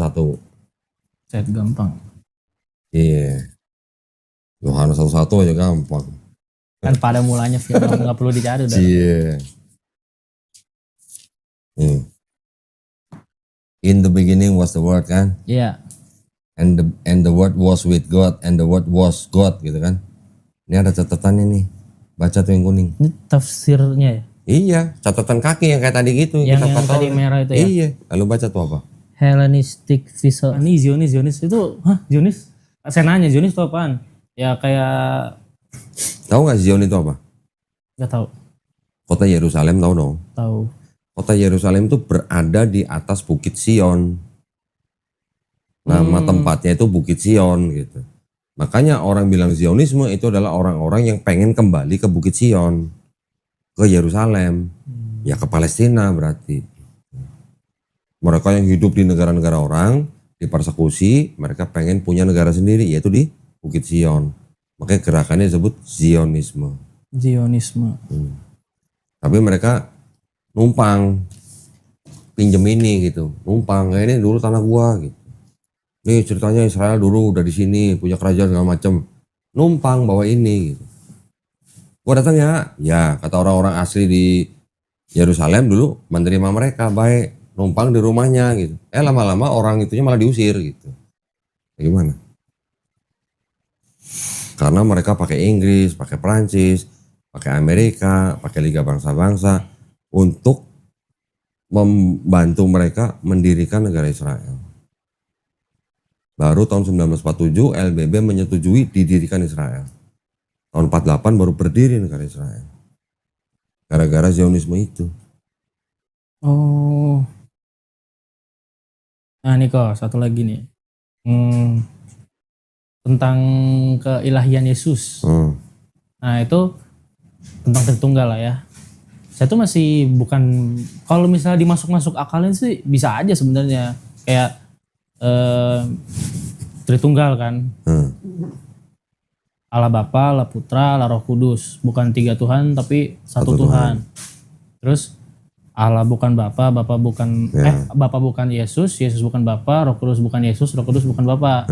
1:1. Set gampang. Iya. Yohanes 1:1 aja gampang. Kan pada mulanya film nggak perlu dicari udah. Iya. In the beginning was the word kan? Iya. And the word was with God and the word was God gitu kan. Ini ada catatannya nih. Baca tuh yang kuning. Ini tafsirnya ya? Iya, catatan kaki yang kayak tadi gitu. Yang kita tadi merah itu ya? Iya, lalu baca tuh apa? Hellenistic visual. Ini Zionis itu, Zionis? Saya nanya Zionis itu apaan? Ya kayak Tahu nggak Zion itu apa? nggak tahu. Kota Yerusalem, tahu dong? Tahu. Kota Yerusalem itu berada di atas Bukit Sion. Nama tempatnya itu Bukit Sion gitu. Makanya orang bilang Zionisme itu adalah orang-orang yang pengen kembali ke Bukit Sion, ke Yerusalem, ya ke Palestina berarti. Mereka yang hidup di negara-negara orang, dipersekusi, mereka pengen punya negara sendiri, yaitu di Bukit Sion. Makanya gerakannya disebut Zionisme. Zionisme. Tapi mereka numpang, pinjem ini gitu, numpang, kayak ini dulu tanah gua gitu. Nih ceritanya Israel dulu udah di sini, punya kerajaan segala macem, numpang bawa ini gitu. Gua datang ya kata orang-orang asli di Yerusalem dulu menerima mereka baik, numpang di rumahnya gitu. Lama-lama orang itunya malah diusir gitu. Gimana? Karena mereka pakai Inggris, pakai Prancis, pakai Amerika, pakai Liga Bangsa-Bangsa untuk membantu mereka mendirikan negara Israel. Baru tahun 1947 LBB menyetujui didirikan Israel. Tahun 48 baru berdiri negara Israel. Gara-gara Zionisme itu. Oh. Nah nih kok satu lagi nih. Tentang keilahian Yesus. Nah itu tentang Tritunggal lah ya. Saya tuh masih bukan, kalau misalnya dimasuk akalin sih bisa aja sebenarnya. Kayak Tritunggal kan. Allah Bapa, Allah Putra, Allah Roh Kudus. Bukan 3 Tuhan tapi satu Tuhan. Terus Allah bukan Bapa, Bapa bukan Bapa bukan Yesus, Yesus bukan Bapa, Roh Kudus bukan Yesus, Roh Kudus bukan Bapa.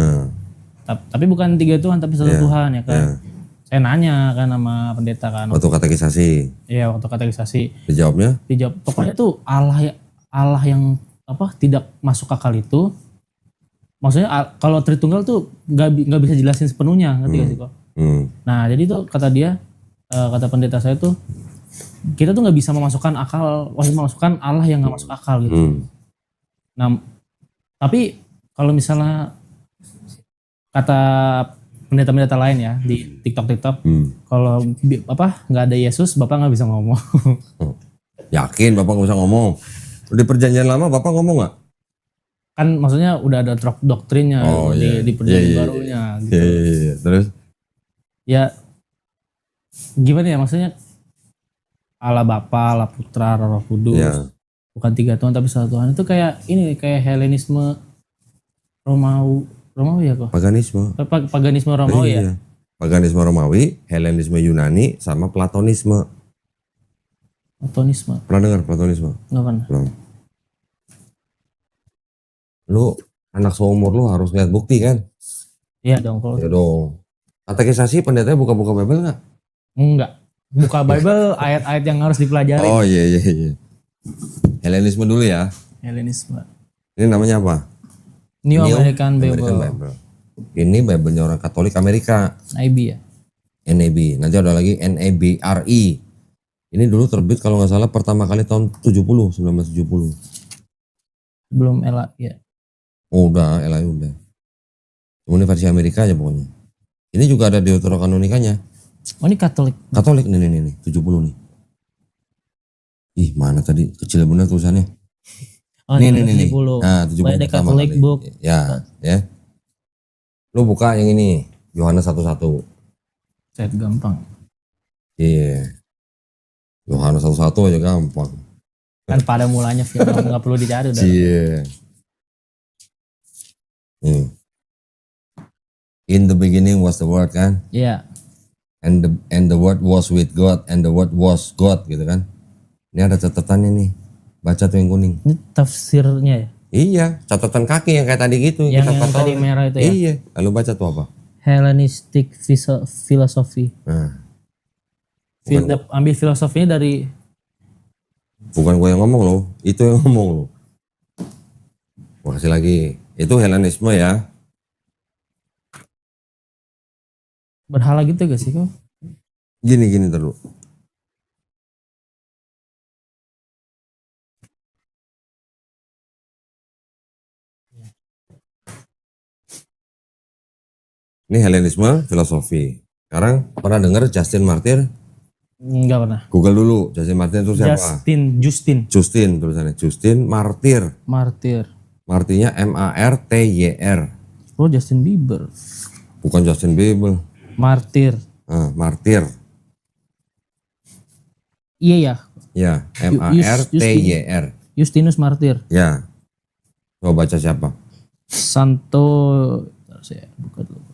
Tapi bukan 3 Tuhan tapi satu Tuhan ya kan. Saya nanya kan sama pendeta kan. Waktu katekisasi. Iya, waktu katekisasi. Dijawabnya? Dijawab pokoknya tuh Allah yang tidak masuk akal itu. Maksudnya kalau Tritunggal tuh nggak bisa jelasin sepenuhnya, ngerti gak sih kok? Nah jadi tuh kata dia, kata pendeta saya tuh, kita tuh nggak bisa memasukkan Allah yang nggak masuk akal gitu. Nah tapi kalau misalnya kata pendeta-pendeta lain ya di TikTok, kalau nggak ada Yesus, Bapak nggak bisa ngomong. Yakin Bapak nggak bisa ngomong? Di perjanjian lama Bapak ngomong nggak? Kan maksudnya udah ada doktrinnya di perjanjian barunya gitu. Iya. Terus? Ya gimana ya, maksudnya Allah Bapa, Allah Putra, Roh Kudus, bukan 3 Tuhan tapi satu Tuhan, itu kayak Helenisme Romawi ya kok? Paganisme Romawi ya? Paganisme Romawi, Helenisme Yunani, sama Platonisme. Platonisme? Pernah dengar Platonisme? Nggak pernah. Belum. Lu anak seumur lu harus lihat bukti kan? Iya dong. Ya dong. Katekisasi pendetanya buka-buka Bible nggak? Enggak. Buka Bible ayat-ayat yang harus dipelajari. Oh iya. Helenisme dulu ya. Helenisme. Ini namanya apa? New American Bible. Ini Bible-nya orang Katolik Amerika. NAB ya? NAB. Nanti ada lagi NABRI. Ini dulu terbit kalau nggak salah pertama kali tahun 1970. Belum ELA ya? Oh udah, ELA udah. Ini versi Amerika aja pokoknya. Ini juga ada Deuterokanonikanya. Oh ini Katolik? Katolik nih, 70 nih. Ih mana tadi, kecil bener tulisannya. Oh ini 70. Nah 70 pertama Catholic kali. Book. Ya. Lu buka yang ini, Yohanes 1:1. Set gampang. Iya. Yohanes 1:1 aja gampang. Kan pada mulanya film nggak perlu dicari udah. Iya. In the beginning was the word kan? Iya. And the word was with God and the word was God gitu kan? Ini ada catatannya nih. Baca tuh yang kuning. Ini tafsirnya ya? Iya, catatan kaki yang kayak tadi gitu. Yang kita tadi merah itu ya. Iya, lalu baca tuh apa? Hellenistic philosophy. Nah, Ambil filosofinya dari bukan gue yang ngomong loh, itu yang ngomong loh. Gue kasih lagi, itu Hellenisme ya. berhala gitu gak sih kok? Gini terus. Ini Hellenisme filosofi. Sekarang pernah dengar Justin Martyr? Enggak pernah. Google dulu, Justin Martyr itu siapa? Justin tulisannya. Justin Martyr. Martirnya MARTYR. Oh, Justin Bieber. Bukan Justin Bieber. Martyr. Martyr. Iya ya. Ya, MARTYR. Justinus Martyr. Ya. Coba baca siapa? Santo, saya buka dulu.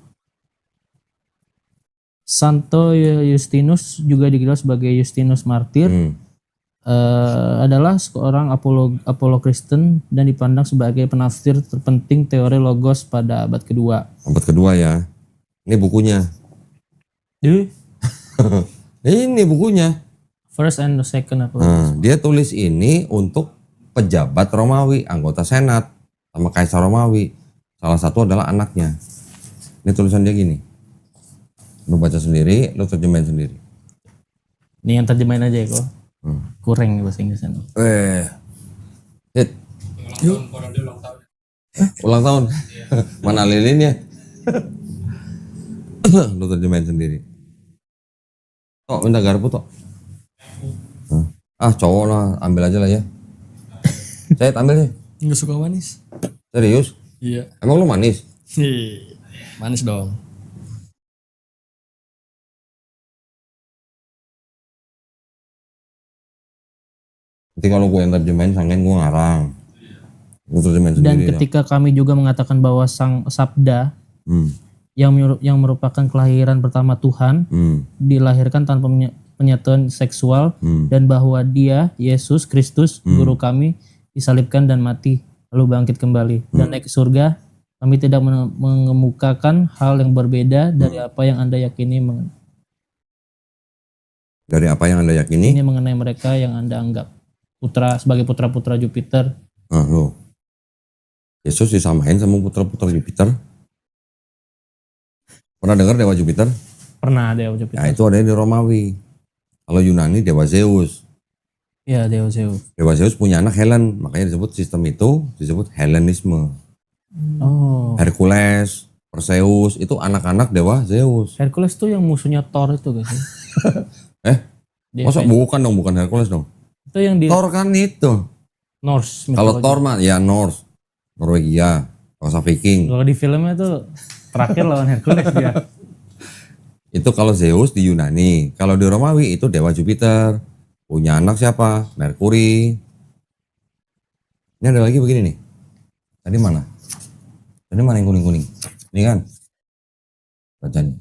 Santo Justinus juga dikenal sebagai Justinus Martyr. Adalah seorang Apollo Kristen dan dipandang sebagai penafsir terpenting teori logos pada abad kedua. Abad kedua ya. Ini bukunya. Ini bukunya. First and the second apa? Dia tulis ini untuk pejabat Romawi, anggota Senat, sama Kaisar Romawi. Salah satu adalah anaknya. Ini tulisan dia gini. Lu baca sendiri, lu terjemahin sendiri. Ini yang terjemahin aja ya kok. Kurang nih bahasa Inggrisnya. Ulang tahun. Mana lilinnya? Lu terjemahin sendiri. Tok, minta garpu tok. Cowok lah, ambil aja lah ya. Saya ambil sih. Nggak suka manis. Serius? Iya. Emang lu manis? Manis dong. Nanti kalau gue yang terjemahin, sangkain gue ngarang. Gue terjemahin Dan sendiri. ketika kami juga mengatakan bahwa Sang Sabda yang merupakan kelahiran pertama Tuhan dilahirkan tanpa penyatuan seksual dan bahwa Dia Yesus Kristus Guru kami disalibkan dan mati lalu bangkit kembali dan naik ke surga, kami tidak mengemukakan hal yang berbeda dari apa yang Anda yakini Dari apa yang Anda yakini? ini mengenai mereka yang Anda anggap sebagai putra-putra Jupiter. Loh. Yesus disamain sama putra-putra Jupiter. Pernah dengar dewa Jupiter? Pernah Dewa Jupiter. Ya itu ada di Romawi. Kalau Yunani dewa Zeus. Ya, Dewa Zeus. Dewa Zeus punya anak Helen, makanya disebut sistem itu disebut Hellenisme. Oh. Hercules, Perseus itu anak-anak dewa Zeus. Hercules tuh yang musuhnya Thor itu guys. Masa bukan dong, bukan Hercules dong. Itu yang di Thor kan itu. Norse. Kalau Thor mah ya Norse, Norwegia, bangsa Viking. Kalau di filmnya tuh terakhir lawan Hercules dia. Itu kalau Zeus di Yunani. Kalau di Romawi itu dewa Jupiter. Punya anak siapa? Merkuri. Ini ada lagi begini nih. Tadi mana? Tadi mana yang kuning-kuning? Ini kan. Baca nih.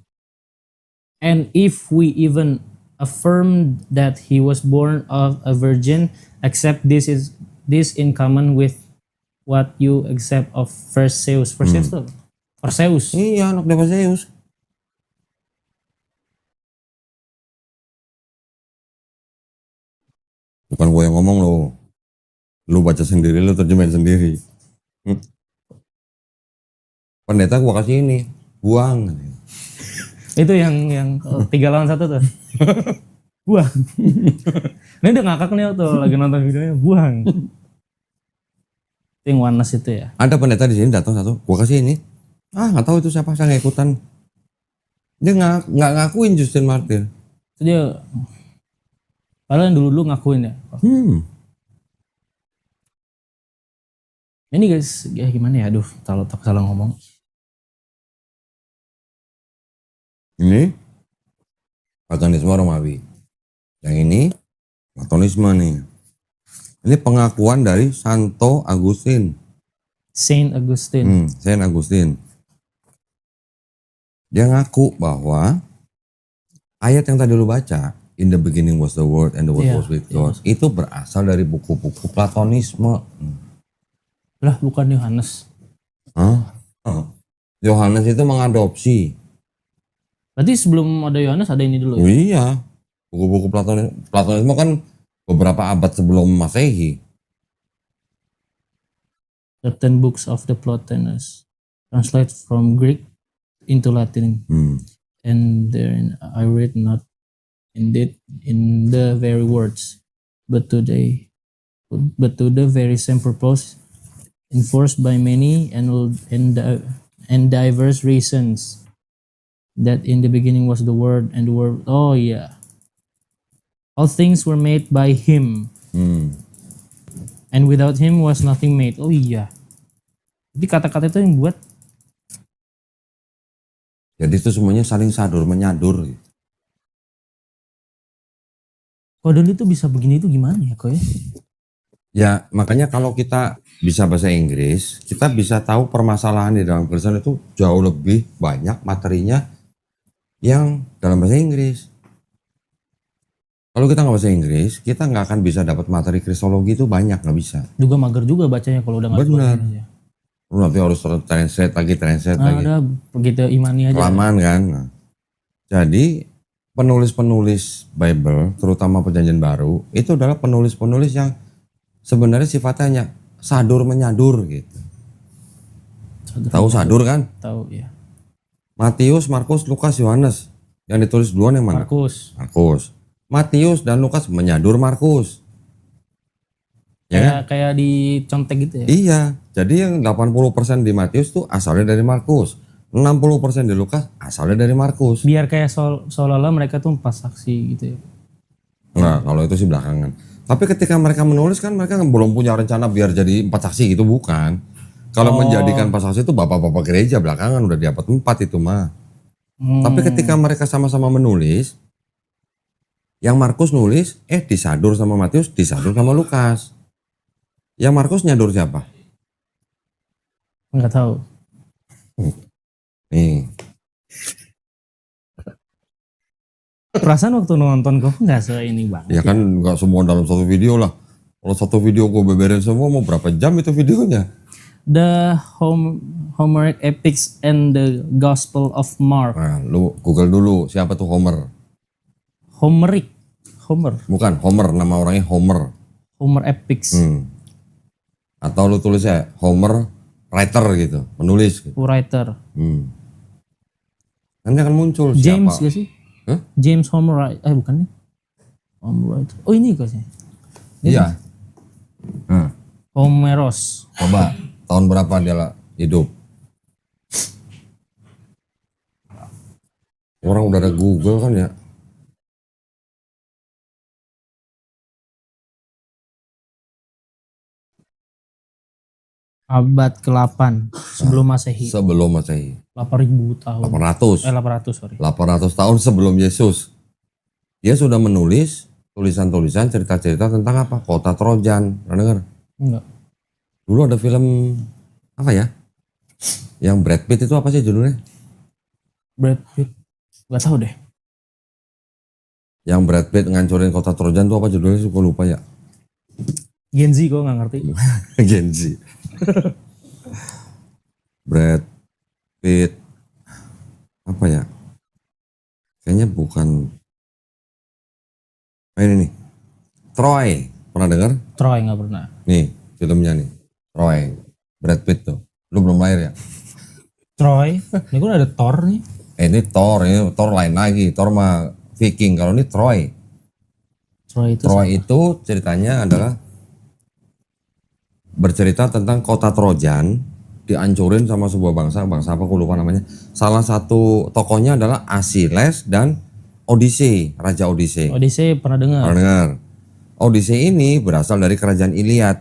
And if we even affirm that he was born of a virgin, except this in common with what you accept of Perseus. Perseus tuh? Perseus. Iya, anak dewa Zeus. Bukan gue yang ngomong loh. Lu baca sendiri, lu terjemahin sendiri. Pendeta gue kasih ini. Buang. Itu yang 3 lawan 1 tuh. Buang. Ini udah ngakak nih tuh lagi nonton videonya. Buang. Itu yang Wanas itu ya. Ada pendeta di sini datang satu. Gue kasih ini. Nggak tahu itu siapa, saya nggak ikutan. Dia nggak ngakuin Justin Martyr. Itu dia. Padahal yang dulu ngakuin ya. Ini guys, ya gimana ya? Aduh, tak salah ngomong. Ini Platonisme Romawi. Yang ini Platonisme nih. Ini pengakuan dari Santo Agustin. Saint Augustine. Saint Agustin. Dia ngaku bahwa ayat yang tadi lu baca, in the beginning was the word and the word was with God, itu berasal dari buku-buku Platonisme. Lah bukan Yohanes. Hah? Yohanes itu mengadopsi. Berarti sebelum ada Yohanes ada ini dulu. Oh, iya. Buku-buku Platonisme kan beberapa abad sebelum Masehi. The 10 books of the Plotinus translate from Greek into Latin, and therein I read not indeed in the very words, but to the very same purpose, enforced by many and diverse reasons. That in the beginning was the Word, and the Word. Oh yeah, all things were made by Him. And without him was nothing made. Oh iya. Jadi kata-kata itu yang buat. Jadi itu semuanya saling sadur menyadur. Kok dulu itu bisa begini itu gimana ya kok ya? Ya makanya kalau kita bisa bahasa Inggris, kita bisa tahu permasalahan di dalam Kristen itu jauh lebih banyak materinya yang dalam bahasa Inggris. Kalau kita nggak bahasa Inggris, kita nggak akan bisa dapat materi kristologi itu banyak, nggak bisa. Juga mager juga bacanya kalau udah nggak Benar. ya. Lu nanti harus translate lagi. Nah, udah begitu imani aja. Kelamaan kan. Nah, jadi penulis-penulis Bible, terutama Perjanjian Baru, itu adalah penulis-penulis yang sebenarnya sifatnya hanya sadur menyadur gitu. Tahu sadur kan? Tahu ya. Matius, Markus, Lukas, Yohanes. Yang ditulis duluan yang mana? Markus. Matius dan Lukas menyadur Markus. Ya kan? Kayak dicontek gitu ya. Iya. Jadi yang 80% di Matius tuh asalnya dari Markus. 60% di Lukas asalnya dari Markus. Biar kayak seolah-olah mereka tuh pas saksi gitu ya. Nah, kalau itu sih belakangan. Tapi ketika mereka menulis kan mereka belum punya rencana biar jadi 4 saksi gitu, bukan. Kalau menjadikan 4 saksi itu bapak-bapak gereja belakangan udah dapat 4 itu mah. Tapi ketika mereka sama-sama menulis, yang Markus nulis, disadur sama Matius, disadur sama Lukas. Yang Markus nyadur siapa? Nggak tahu. Nih. Perasaan waktu nonton kok nggak ini banget. Ya kan nggak semua dalam satu video lah. Kalau satu video gue beberin semua mau berapa jam itu videonya? The Homeric Epics and the Gospel of Mark. Nah, lu Google dulu siapa tuh Homer. Homer. Bukan Homer, nama orangnya Homer. Homer Epics. Atau lu tulis ya Homer writer gitu, penulis gitu. Writer. Nanti akan muncul James siapa. gak sih? Hah? James Homer, bukan nih. Homer writer. Oh ini kok sih. Iya. Homeros. Coba tahun berapa dia hidup? Orang udah ada Google kan ya. Abad ke-8 sebelum Masehi. Sebelum Masehi. 8.000 tahun. 800. 800 sorry. 800 tahun sebelum Yesus. Dia sudah menulis tulisan-tulisan cerita-cerita tentang apa? Kota Trojan. Pernah dengar? Enggak. Dulu ada film apa ya? Yang Brad Pitt itu apa sih judulnya? Brad Pitt. Gak tahu deh. Yang Brad Pitt ngancurin kota Trojan itu apa judulnya? Gue lupa ya. Gen Z kok gak ngerti. Gen Z. Brad Pitt apa ya? Kayaknya bukan. Ini nih. Troy. Pernah dengar? Troy gak pernah. Nih, filmnya nih. Troy. Brad Pitt tuh. Lu belum lahir ya? Troy. Ini kan ada Thor nih. Ini Thor lain lagi. Thor mah Viking. Kalau ini Troy. Troy itu ceritanya adalah bercerita tentang kota Trojan dihancurin sama sebuah bangsa apa aku lupa namanya. Salah satu tokohnya adalah Achilles dan Odyssey, Raja Odyssey. Odyssey pernah dengar. Pernah dengar. Odyssey ini berasal dari kerajaan Iliad.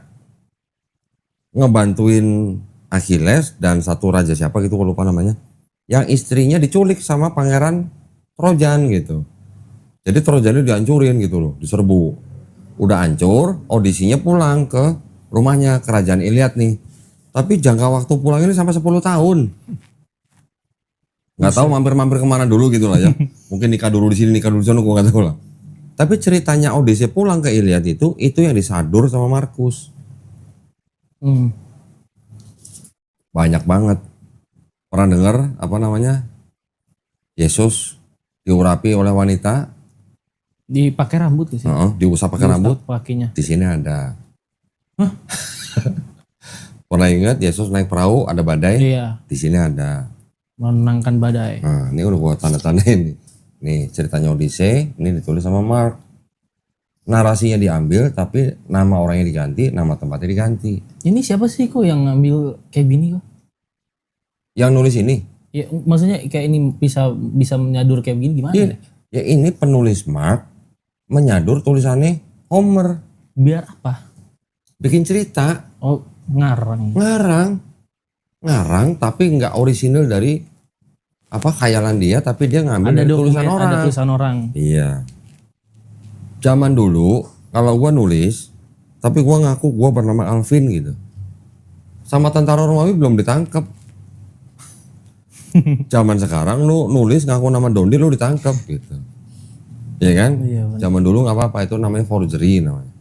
Ngebantuin Achilles dan satu raja siapa gitu aku lupa namanya. Yang istrinya diculik sama pangeran Trojan gitu. Jadi Trojan itu dihancurin gitu loh, diserbu. Udah hancur, Odyssey-nya pulang ke rumahnya kerajaan Iliad nih. Tapi jangka waktu pulang ini sampai 10 tahun. Nggak tahu mampir-mampir kemana dulu gitu lah ya. Mungkin nikah dulu di sini, nikah dulu di sana, gue nggak tahu lah. Tapi ceritanya Odyssey pulang ke Iliad itu yang disadur sama Markus. banyak banget. Pernah dengar apa namanya? Yesus diurapi oleh wanita, Dipakai rambut gak sih? diusap pakai rambut. Pakinya. Di sini ada. Hah? Pernah ingat Yesus naik perahu ada badai? Iya, Di sini ada. menangkan badai. Nah, ini udah gua tanda-tandain nih. Nih ceritanya Odyssey, ini ditulis sama Mark. Narasinya diambil, tapi nama orangnya diganti, nama tempatnya diganti. Ini siapa sih kok yang ngambil kayak gini kok? Yang nulis ini, Ya maksudnya kayak ini bisa menyadur kayak begini gimana? ya, ya ini penulis Mark menyadur tulisannya Homer, Biar apa? bikin cerita, Oh, ngarang. ngarang, tapi nggak orisinil dari apa khayalan dia, tapi dia ngambil Ada dari tulisan dokumen, orang. ada tulisan orang. Iya. Zaman dulu kalau gua nulis, tapi gua ngaku gua bernama Alvin gitu. Sama tentara Romawi belum ditangkap. Zaman sekarang lu nulis ngaku nama Dondi lu ditangkap gitu. Iya kan? Iya, benar. Zaman dulu nggak apa-apa, itu namanya forgery namanya.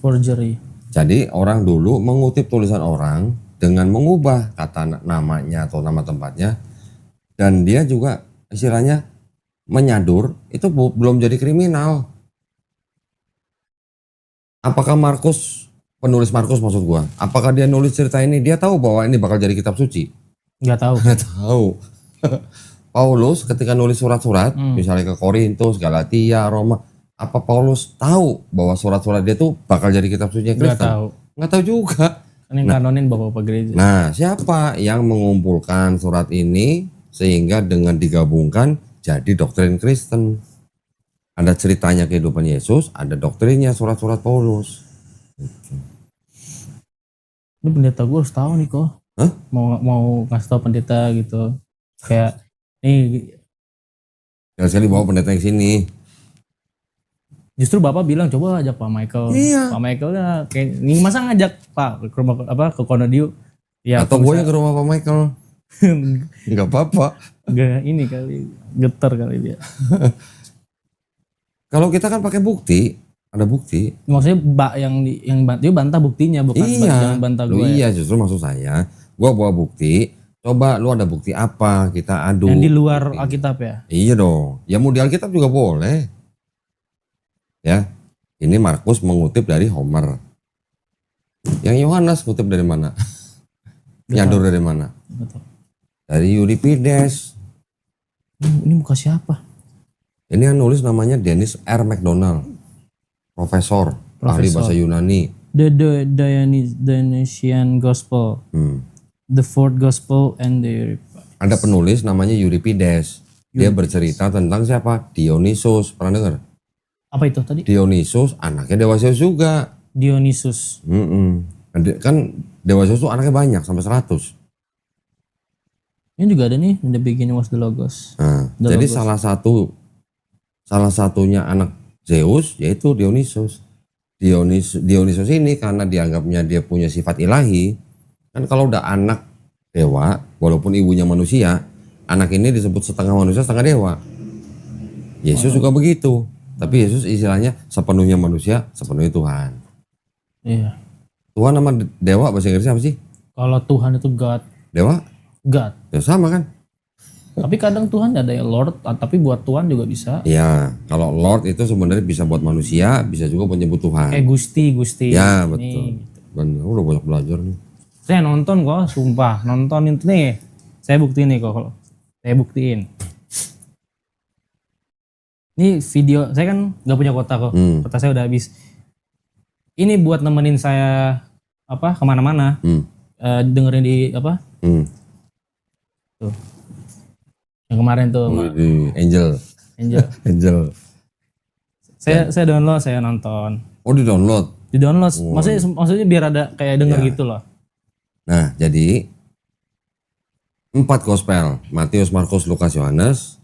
Forgery. Jadi orang dulu mengutip tulisan orang dengan mengubah kata namanya atau nama tempatnya, dan dia juga istilahnya menyadur, itu belum jadi kriminal. Apakah Markus, penulis Markus maksud gua, apakah dia nulis cerita ini dia tahu bahwa ini bakal jadi kitab suci? Nggak tahu. Nggak tahu. Paulus ketika nulis surat-surat, misalnya ke Korintus, Galatia, Roma, apa Paulus tahu bahwa surat-surat dia tuh bakal jadi kitab suci Nggak Kristen? tahu. Nggak tahu juga. Kan yang kanonin bapak-bapak gereja. Nah, siapa yang mengumpulkan surat ini sehingga dengan digabungkan jadi doktrin Kristen? Ada ceritanya kehidupan Yesus, ada doktrinnya surat-surat Paulus. Ini pendeta gue harus tahu nih kok. Hah? Mau ngasih tahu pendeta gitu. Kayak nih Sekali-sekali bawa pendeta yang sini. justru bapak bilang coba ajak Pak Michael. Iya. Pak Michael ya kayak nih masa ngajak Pak ke rumah ke Konodio. Ya Atau gue yang ke rumah Pak Michael. Nggak apa-apa. Gak ini kali getar kali dia. Kalau kita kan pakai bukti, ada bukti. Maksudnya dia bantah buktinya bukan jangan bantah Lu gue. iya, justru maksud saya, gue bawa bukti. Coba lu ada bukti apa? Kita adu. Yang di luar buktinya. Alkitab ya. Iya dong. Ya mau di Alkitab juga boleh. Ya, ini Markus mengutip dari Homer. Yang Yohanes kutip dari mana? Nyadur dari mana? Betul. Dari Euripides. Ini muka siapa? Ini yang nulis namanya Dennis R. MacDonald. Profesor, ahli bahasa Yunani. The Dionysian Gospel, the Fourth Gospel, and the Ada penulis namanya Euripides. Dia bercerita tentang siapa? Dionysus. Pernah dengar? apa itu tadi? Dionysus anaknya Dewa Zeus juga. Dionysus. Kan Dewa Zeus tuh anaknya banyak sampai 100. Ini juga ada nih, in the beginning was the Logos. Nah, The jadi Logos. salah satunya anak Zeus yaitu Dionysus. Dionysus ini karena dianggapnya dia punya sifat ilahi. Kan kalau udah anak dewa, walaupun ibunya manusia, anak ini disebut setengah manusia setengah dewa. Yesus juga begitu. Tapi Yesus istilahnya sepenuhnya manusia, sepenuhnya Tuhan. Iya. Tuhan sama dewa bahasa Inggrisnya apa sih? Kalau Tuhan itu God, Dewa? God. Ya sama kan? Tapi kadang Tuhan ada yang Lord, tapi buat Tuhan juga bisa. Ya, kalau Lord itu sebenarnya bisa buat manusia, bisa juga buat nyebut Tuhan. Kayak Gusti. Ya, Nih, betul. gitu. Bener, udah banyak belajar nih. Saya nonton kok, sumpah nontonin nih. Saya buktiin nih kok, kalau saya buktiin. Ini video, saya kan nggak punya kota kok, kota saya udah habis. Ini buat nemenin saya apa kemana-mana, dengerin di apa? Tuh, yang kemarin tuh, Mbak. Angel. Angel. Saya download, saya nonton. Oh, di download. Di download, maksudnya biar ada kayak denger gitu loh. Nah, jadi 4 gospel, Matius, Markus, Lukas, Yohanes.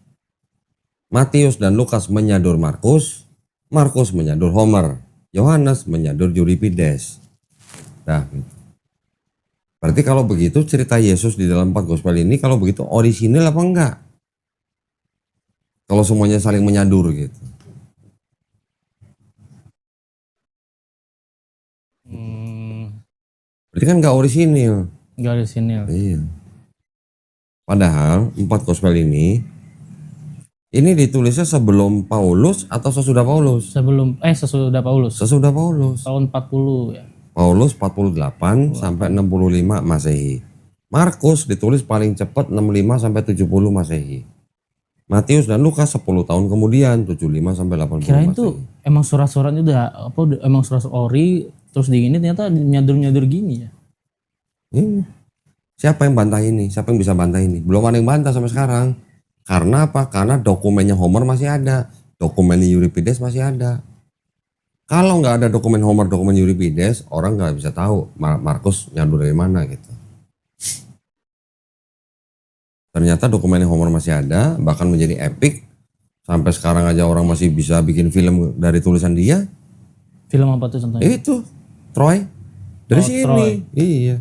Matius dan Lukas menyadur Markus, Markus menyadur Homer, Yohanes menyadur Euripides. Nah, gitu. Berarti kalau begitu cerita Yesus di dalam 4 gospel ini kalau begitu orisinil apa enggak? Kalau semuanya saling menyadur gitu. Berarti kan enggak orisinil. Enggak ada sini. Iya. Padahal 4 gospel ini ditulisnya sebelum Paulus atau sesudah Paulus? Sesudah Paulus. Sesudah Paulus. Tahun 40 ya. Paulus 48 sampai 65 Masehi. Markus ditulis paling cepat 65 sampai 70 Masehi. Matius dan Lukas 10 tahun kemudian 75 sampai 80 Kirain Masehi. tuh emang surat-suratnya emang surat ori terus di ini ternyata nyadur-nyadur gini ya. Ini. Siapa yang bantah ini? Siapa yang bisa bantah ini? Belum ada yang bantah sampai sekarang. Karena apa? Karena dokumennya Homer masih ada. Dokumennya Euripides masih ada. Kalau nggak ada dokumen Homer, dokumen Euripides, orang nggak bisa tahu Markus nyadur dari mana gitu. Ternyata dokumennya Homer masih ada, bahkan menjadi epic. Sampai sekarang aja orang masih bisa bikin film dari tulisan dia. Film apa tuh contohnya? Itu, Troy. Dari sini. Troy. Iya.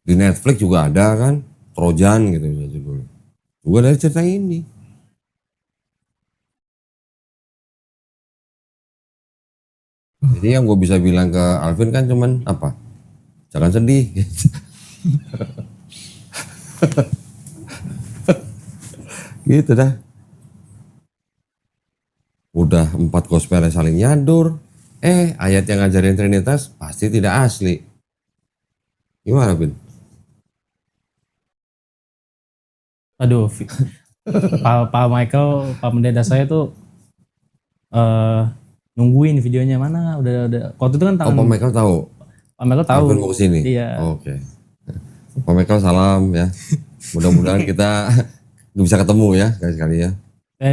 Di Netflix juga ada kan, Trojan gitu judulnya. Juga dari cerita ini. Jadi yang gue bisa bilang ke Alvin kan cuman apa? Jangan sedih. Gitu dah. Udah 4 gospel saling nyadur. Ayat yang ngajarin Trinitas pasti tidak asli. Gimana, Bin? Aduh, Pak Michael, Pak Pendeta saya tuh nungguin videonya mana udah waktu itu kan Pak Michael tahu? Pak Michael tahu. Alvin mau kesini? Iya. Oke. Pak Michael salam ya. Mudah-mudahan kita bisa ketemu ya sekali-sekali ya.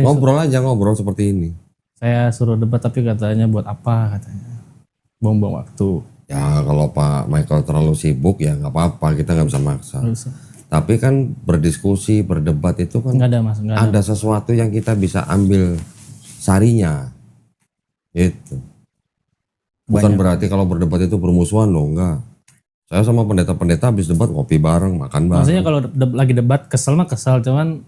Ngobrol seperti ini. Saya suruh debat tapi katanya buat apa katanya. Buang-buang waktu. Ya kalau Pak Michael terlalu sibuk ya nggak apa-apa, kita nggak bisa maksa. Tapi kan berdiskusi, berdebat itu kan nggak ada mas, ada sesuatu yang kita bisa ambil sarinya. Itu. Bukan berarti kalau berdebat itu bermusuhan loh, enggak. Saya sama pendeta-pendeta habis debat ngopi bareng, makan bareng. Maksudnya kalau lagi debat kesel mah kesel, cuman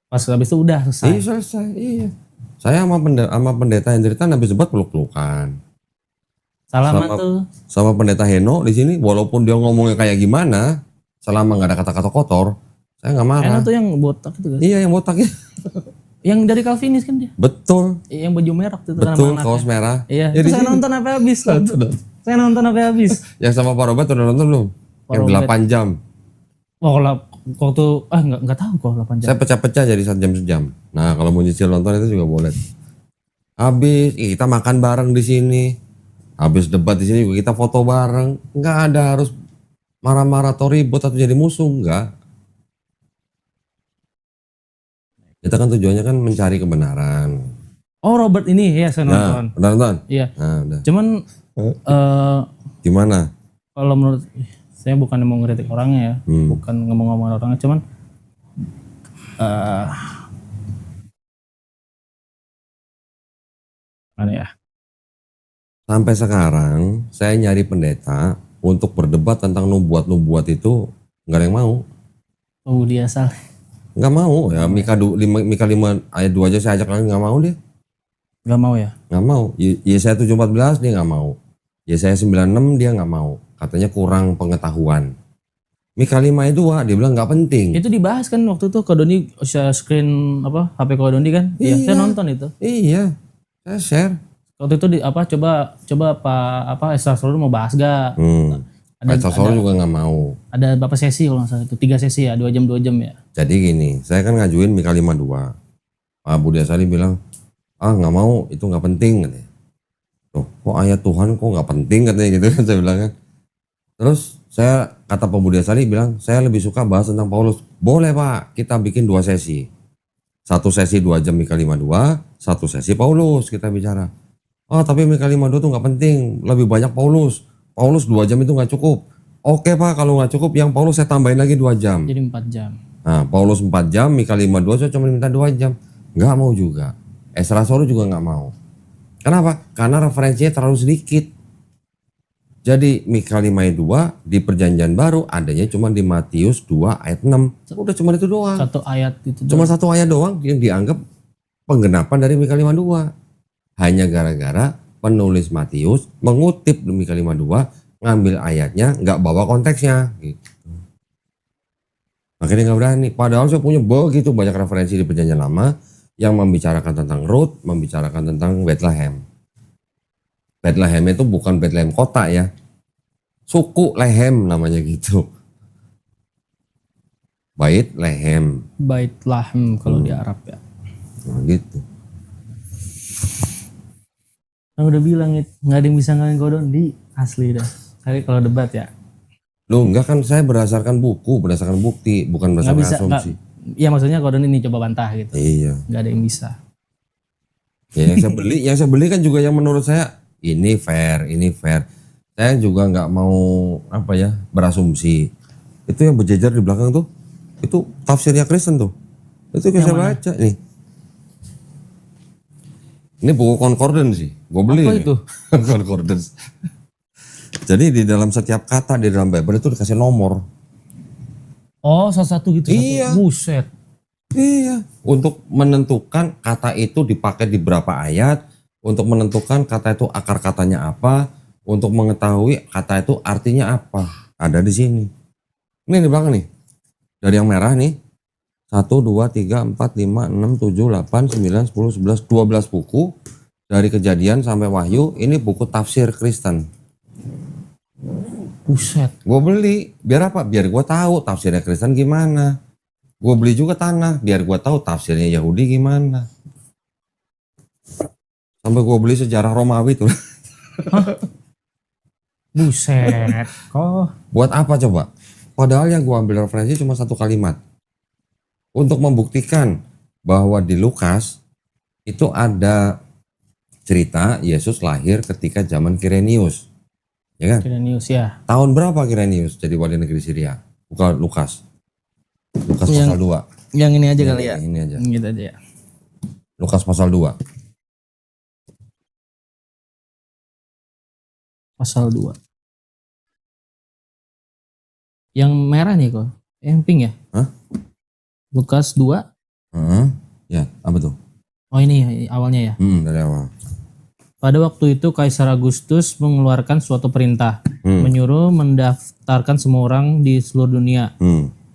pas habis itu udah selesai. Iya selesai, iya. Saya sama pendeta yang cerita habis debat peluk-pelukan. Salaman tuh. Sama pendeta Heno di sini, walaupun dia ngomongnya kayak gimana, selama nggak ada kata-kata kotor, saya nggak marah. Heno tuh yang botak itu kan? Iya yang botak ya. Yang dari Calvinis kan dia. Betul. Yang baju merah tuh. Betul, kaos merah. Iya. Itu saya nonton sampai habis. Saya nonton sampai habis. Yang sama Pak Robert udah nonton belum? Yang 8 jam. Wah kalau waktu nggak tahu kok 8 jam. Saya pecah-pecah jadi 1 jam sejam. Nah kalau mau nyicil nonton itu juga boleh. Habis kita makan bareng di sini. Habis debat di sini juga kita foto bareng. Nggak ada harus marah-marah atau ribut atau jadi musuh, enggak. Kita kan tujuannya kan mencari kebenaran. Oh Robert ini ya saya nonton. Nah, udah nonton? Iya. Nah, udah. Cuman Gimana? kalau menurut saya bukan mau ngeritik orangnya ya, bukan ngomong-ngomong orangnya, cuman mana ya? Sampai sekarang saya nyari pendeta untuk berdebat tentang nubuat-nubuat itu nggak ada yang mau. Oh dia salah. Nggak mau ya. Mika 5 ayat 2 aja saya ajak lagi nggak mau dia. Nggak mau ya? Nggak mau. Yesaya 7:14 dia nggak mau. Yesaya 9:6 dia nggak mau. Katanya kurang pengetahuan. Mika 5 ayat 2 dia bilang nggak penting. Itu dibahas kan waktu itu Kodoni share screen HP Kodoni kan? Iya. Saya nonton itu. Iya. Saya share. Waktu itu coba Pak Esra Solo mau bahas gak? Pak Solo juga nggak mau. Ada berapa sesi kalau nggak salah itu? 3 sesi ya, 2 jam ya. Jadi gini, saya kan ngajuin Mika 5:2. Pak Budi Asari bilang, nggak mau, itu nggak penting katanya. Tuh, kok ayat Tuhan kok nggak penting katanya gitu kan saya bilang kan. Terus kata Pak Budi Asari bilang, saya lebih suka bahas tentang Paulus. Boleh Pak, kita bikin 2 sesi. 1 sesi 2 jam Mika 5:2, 1 sesi Paulus kita bicara. Tapi Mika 5:2 tuh nggak penting, lebih banyak Paulus. Paulus 2 jam itu nggak cukup. Oke Pak, kalau nggak cukup yang Paulus saya tambahin lagi 2 jam. Jadi 4 jam. Nah, Paulus 4 jam, Mika 5:2 saya cuma minta 2 jam. Nggak mau juga. Esra Solo juga nggak mau. Kenapa? Karena referensinya terlalu sedikit. Jadi Mika 5 ayat 2 di perjanjian baru adanya cuma di Matius 2 ayat 6. Udah cuma itu doang. 1 ayat itu. Cuma 1 ayat doang yang dianggap penggenapan dari Mika 5:2. Hanya gara-gara penulis Matius mengutip Mika 5:2, ngambil ayatnya, nggak bawa konteksnya. Gitu. Makanya dia nggak berani. Padahal saya punya begitu banyak referensi di Perjanjian Lama yang membicarakan tentang Ruth, membicarakan tentang Bethlehem. Bethlehem itu bukan Bethlehem kota ya, suku Lehem namanya gitu. Bait Lehem, Bait Lahem kalau di Arab ya. nah, gitu. Kan udah bilang nggak ada yang bisa ngalahin Godon di asli dah. Tapi kalau debat ya Loh enggak kan saya berdasarkan buku, berdasarkan bukti, bukan nggak berdasarkan bisa. asumsi. Ya maksudnya Godon ini coba bantah gitu. Iya. Nggak ada yang bisa. Ya, yang saya beli kan juga yang menurut saya ini fair, ini fair. Saya juga nggak mau apa ya berasumsi. Itu yang berjejer di belakang tuh, itu tafsirnya Kristen tuh. Itu yang saya mana? baca nih. Ini buku concordance sih, gue beli. Apa nih. itu? Concordance. Jadi di dalam setiap kata di dalam Bible itu dikasih nomor. Oh, salah satu gitu. Iya. Buset. Iya, untuk menentukan kata itu dipakai di berapa ayat, untuk menentukan kata itu akar katanya apa, untuk mengetahui kata itu artinya apa, ada di sini. Ini di belakang nih, dari yang merah nih, 1, 2, 3, 4, 5, 6, 7, 8, 9, 10, 11, 12 buku, dari Kejadian sampai Wahyu, ini buku tafsir Kristen. Buset. Gue beli, biar apa? Biar gue tahu tafsirnya Kristen gimana. Gue beli juga tanah, biar gue tahu tafsirnya Yahudi gimana. Sampai gue beli sejarah Romawi tuh. Buset. Kok Buat apa coba? Padahal yang gue ambil referensi cuma satu kalimat. Untuk membuktikan bahwa di Lukas itu ada cerita Yesus lahir ketika zaman Kirenius. Ya kan? kira news ya. Tahun berapa Kirenius jadi wali negeri Syria? Bukan Lukas. Lukas Yang- pasal 2. Yang ini aja kali ya. Ini aja. Gitu aja ya. Lukas pasal 2. Pasal 2. Yang merah nih kok. Yang pink ya? Hah? Lukas 2. Ya, apa tuh? Oh ini awalnya ya. Dari awal. Pada waktu itu Kaisar Agustus mengeluarkan suatu perintah. Menyuruh mendaftarkan semua orang di seluruh dunia.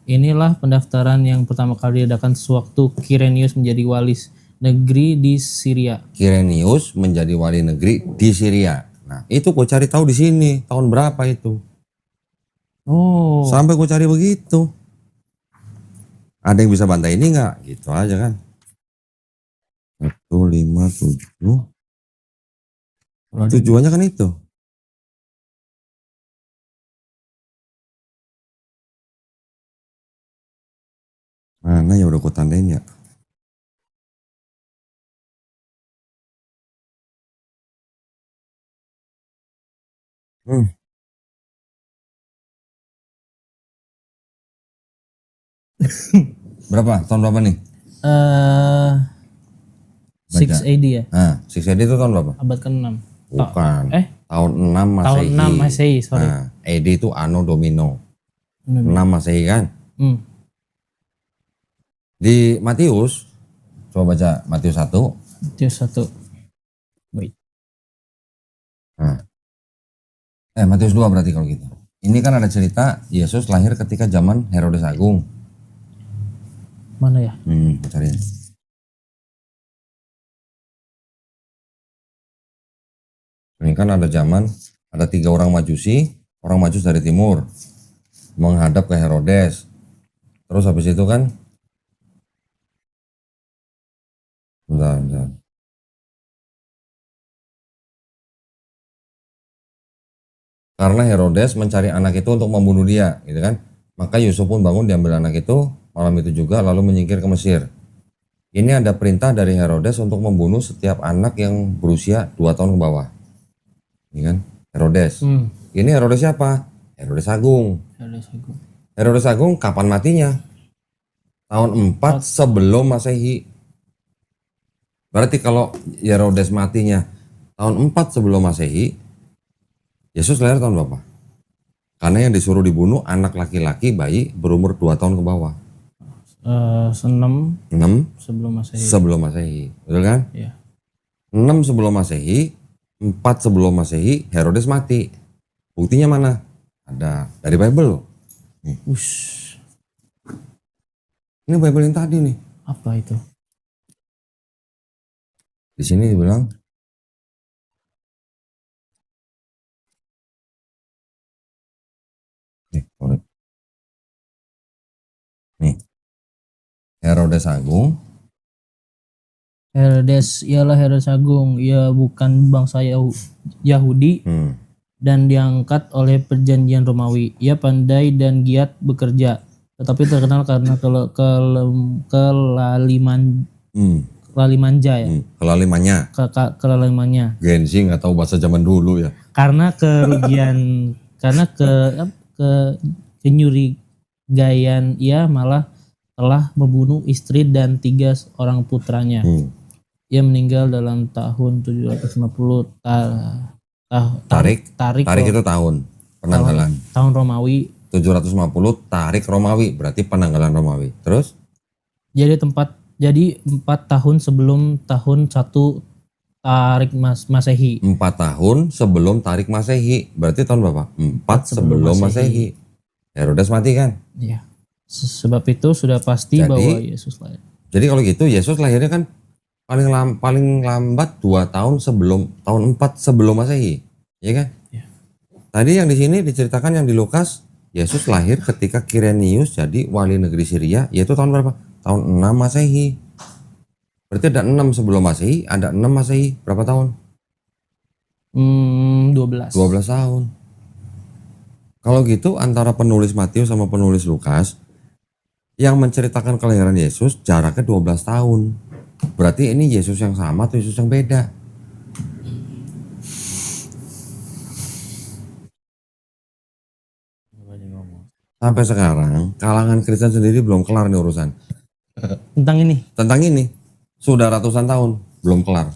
Inilah pendaftaran yang pertama kali diadakan sewaktu Kirenius menjadi wali negeri di Syria. Kirenius menjadi wali negeri di Syria. Nah, itu gue cari tahu di sini tahun berapa itu. Oh, Sampai gue cari begitu. Ada yang bisa bantai ini nggak? Gitu aja kan. 1, 5, 7. Tujuannya kan itu. Mana ya udah gue tandain ya. Berapa? Tahun berapa nih? 6 AD ya, Nah, 6 AD itu tahun berapa? abad ke-6. Bukan. Eh? Tahun 6 Masehi. Tahun 6 Masehi, sorry. Nah, AD itu Anno Domino. Hmm. 6 Masehi kan? Hmm. Di Matius, coba baca Matius 1. Itu satu. Wait. Nah. Matius 2 berarti kalau gitu. Ini kan ada cerita Yesus lahir ketika zaman Herodes Agung. Mana ya? Cari. Ini kan ada zaman, ada 3 orang Majusi, orang Majus dari timur, menghadap ke Herodes. Terus habis itu kan, bentar. Karena Herodes mencari anak itu untuk membunuh dia, gitu kan. Maka Yusuf pun bangun diambil anak itu, malam itu juga lalu menyingkir ke Mesir. Ini ada perintah dari Herodes untuk membunuh setiap anak yang berusia 2 tahun ke bawah. Ini kan, Herodes. Ini Herodes siapa? Herodes Agung. Herodes Agung kapan matinya? Tahun 4 sebelum Masehi. Berarti kalau Herodes matinya tahun 4 sebelum Masehi, Yesus lahir tahun berapa? Karena yang disuruh dibunuh anak laki-laki bayi berumur 2 tahun ke bawah. 6 sebelum Masehi. Sebelum Masehi. Betul kan? Iya. 6 sebelum Masehi, 4 sebelum Masehi, Herodes mati. Buktinya mana? Ada dari Bible loh. Ush. Ini Bible yang tadi nih. Apa itu? Di sini dibilang sorry. Nih. Herodes Agung Herodes ialah Herodes Agung. Ia bukan bangsa Yahudi dan diangkat oleh perjanjian Romawi. Ia pandai dan giat bekerja, tetapi terkenal karena kelalimannya ya. Kelalimannya. Kelalimannya. Gensi nggak tahu bahasa zaman dulu ya. Karena kerugian, karena kenyurigaian ia malah telah membunuh istri dan 3 orang putranya. Ia meninggal dalam tahun 750 Tarik itu tahun penanggalan. Tahun Romawi. 750 tarik Romawi, berarti penanggalan Romawi. Terus? Jadi 4 tahun sebelum tahun 1 tarik Masehi. 4 tahun sebelum tarik Masehi. Berarti tahun berapa? 4 sebelum Masehi. Herodes mati kan? Iya. Sebab itu sudah pasti bahwa Yesus lahir. Jadi kalau gitu Yesus lahirnya kan paling lambat 2 tahun sebelum tahun 4 sebelum Masehi. Iya kan? Ya. Tadi yang di sini diceritakan yang di Lukas, Yesus lahir ketika Kirenius jadi wali negeri Syria, yaitu tahun berapa? Tahun 6 Masehi. Berarti ada 6 sebelum Masehi, ada 6 Masehi. Berapa tahun? 12 tahun. Kalau gitu antara penulis Matius sama penulis Lukas yang menceritakan kelahiran Yesus jaraknya 12 tahun. Berarti ini Yesus yang sama atau Yesus yang beda? Sampai sekarang kalangan Kristen sendiri belum kelar nih urusan. Tentang ini sudah ratusan tahun belum kelar.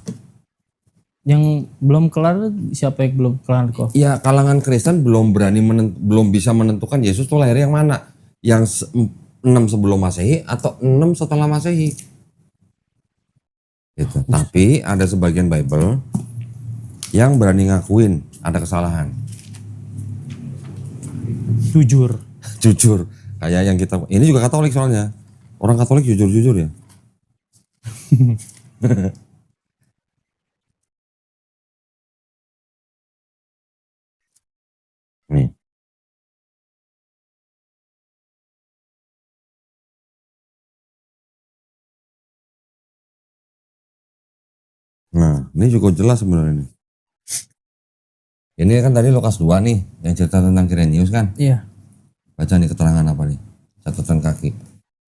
Yang belum kelar siapa yang belum kelar kok? Ya kalangan Kristen belum belum bisa menentukan Yesus tuh lahir yang mana, yang 6 sebelum Masehi atau 6 setelah Masehi. Gitu. Tapi ada sebagian Bible yang berani ngakuin ada kesalahan. Jujur. Kayak yang kita, ini juga Katolik soalnya. Orang Katolik jujur-jujur ya. Nih. Nah, ini juga jelas sebenarnya nih. Ini kan tadi Lukas 2 nih, yang cerita tentang Kirenius kan? Iya. Baca nih keterangan apa nih? Catatan kaki.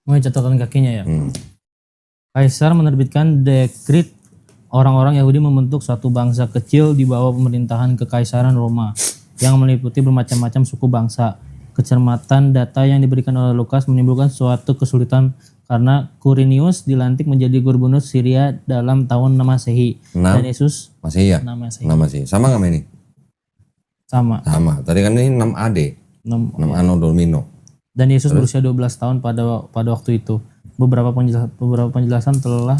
Mau catatan kakinya ya. Kaisar menerbitkan dekrit orang-orang Yahudi membentuk suatu bangsa kecil di bawah pemerintahan kekaisaran Roma yang meliputi bermacam-macam suku bangsa. Kecermatan data yang diberikan oleh Lukas menimbulkan suatu kesulitan karena Quirinius dilantik menjadi gubernur Syria dalam tahun 6 Masehi. 6 Dan Yesus Masehi ya? 6 Masehi. 6 Masehi. Sama nggak ini? Sama. Tadi kan ini 6 AD. 6 Anno Domino. Dan Yesus berusia 12 tahun pada waktu itu. Beberapa penjelasan telah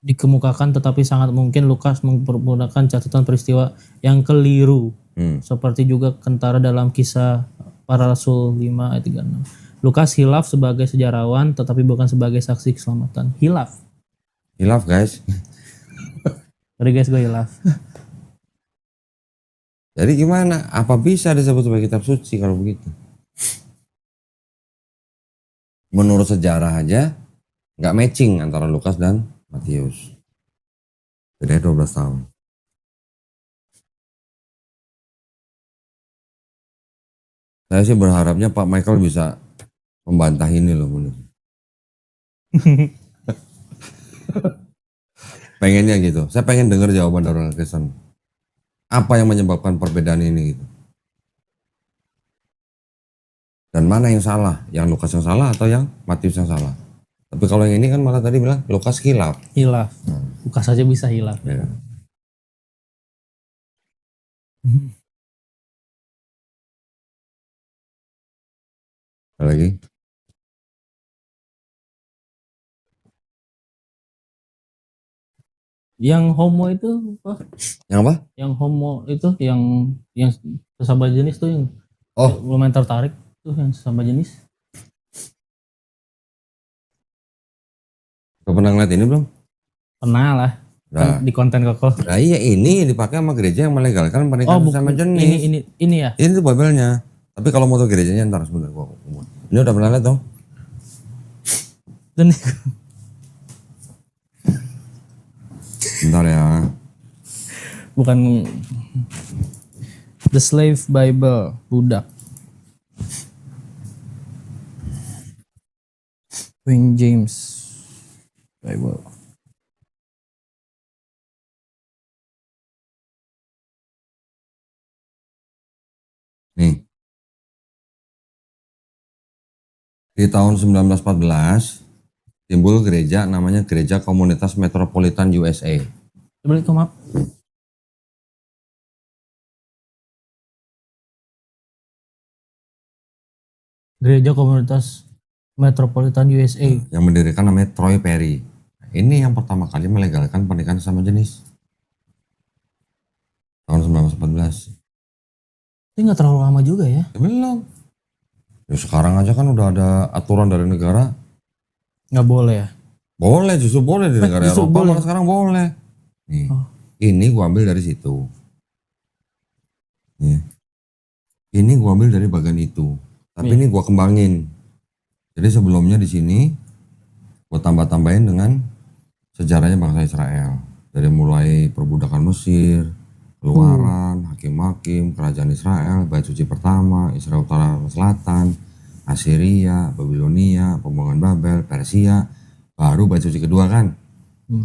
dikemukakan, tetapi sangat mungkin Lukas menggunakan catatan peristiwa yang keliru. Seperti juga kentara dalam Kisah Para Rasul 5 ayat 36. Lukas hilaf sebagai sejarawan tetapi bukan sebagai saksi keselamatan. Hilaf guys. Sorry guys, gue hilaf. Jadi gimana? Apa bisa disebut sebagai kitab suci kalau begitu? Menurut sejarah aja nggak matching antara Lukas dan Matius. Bedanya 12 tahun. Saya sih berharapnya Pak Michael bisa membantah ini loh. Pengennya gitu. Saya pengen dengar jawaban dari orang Kristen. Apa yang menyebabkan perbedaan ini gitu. Dan mana yang salah? Yang Lukas yang salah atau yang Matius yang salah? Tapi kalau yang ini kan malah tadi bilang Lukas hilaf. Lukas aja bisa hilaf. Ya. Apa lagi? Yang homo itu apa? Yang apa? Yang homo itu yang sesama jenis tuh yang lumayan tertarik. Tuh yang sesama jenis. Lo pernah ngeliat ini belum? Pernah lah. Nah, Kan di konten koko. nah iya ini dipakai sama gereja yang melegalkan Oh, pernikahan sesama bukan. jenis. Ini ya. Ini tuh Bible-nya. Tapi kalau mau tuh gerejanya ntar sebentar gua. Ini udah pernah lihat dong? Dan Bentar ya. bukan The Slave Bible, budak. King James Bible. Nih. Di tahun 1914 timbul gereja namanya Gereja Komunitas Metropolitan USA. Coba lihat map. Gereja Komunitas Metropolitan USA. Yang mendirikan namanya Troy Perry. Ini yang pertama kali melegalkan pernikahan sesama jenis. Tahun 1914. Ini nggak terlalu lama juga ya? Ya belum. Ya sekarang aja kan udah ada aturan dari negara. Nggak boleh ya? Boleh, justru boleh di negara justru Eropa boleh. malah sekarang boleh. Nih, Oh. ini gua ambil dari situ. Nih. Ini gua ambil dari bagian itu. Tapi Iya. ini gua kembangin. Jadi sebelumnya di sini gua tambah-tambahin dengan sejarahnya bangsa Israel. Dari mulai perbudakan Mesir, keluaran, hakim-hakim, kerajaan Israel, bait suci pertama, Israel utara dan selatan, Assyria, Babilonia, pembuangan Babel, Persia, baru bait suci kedua kan.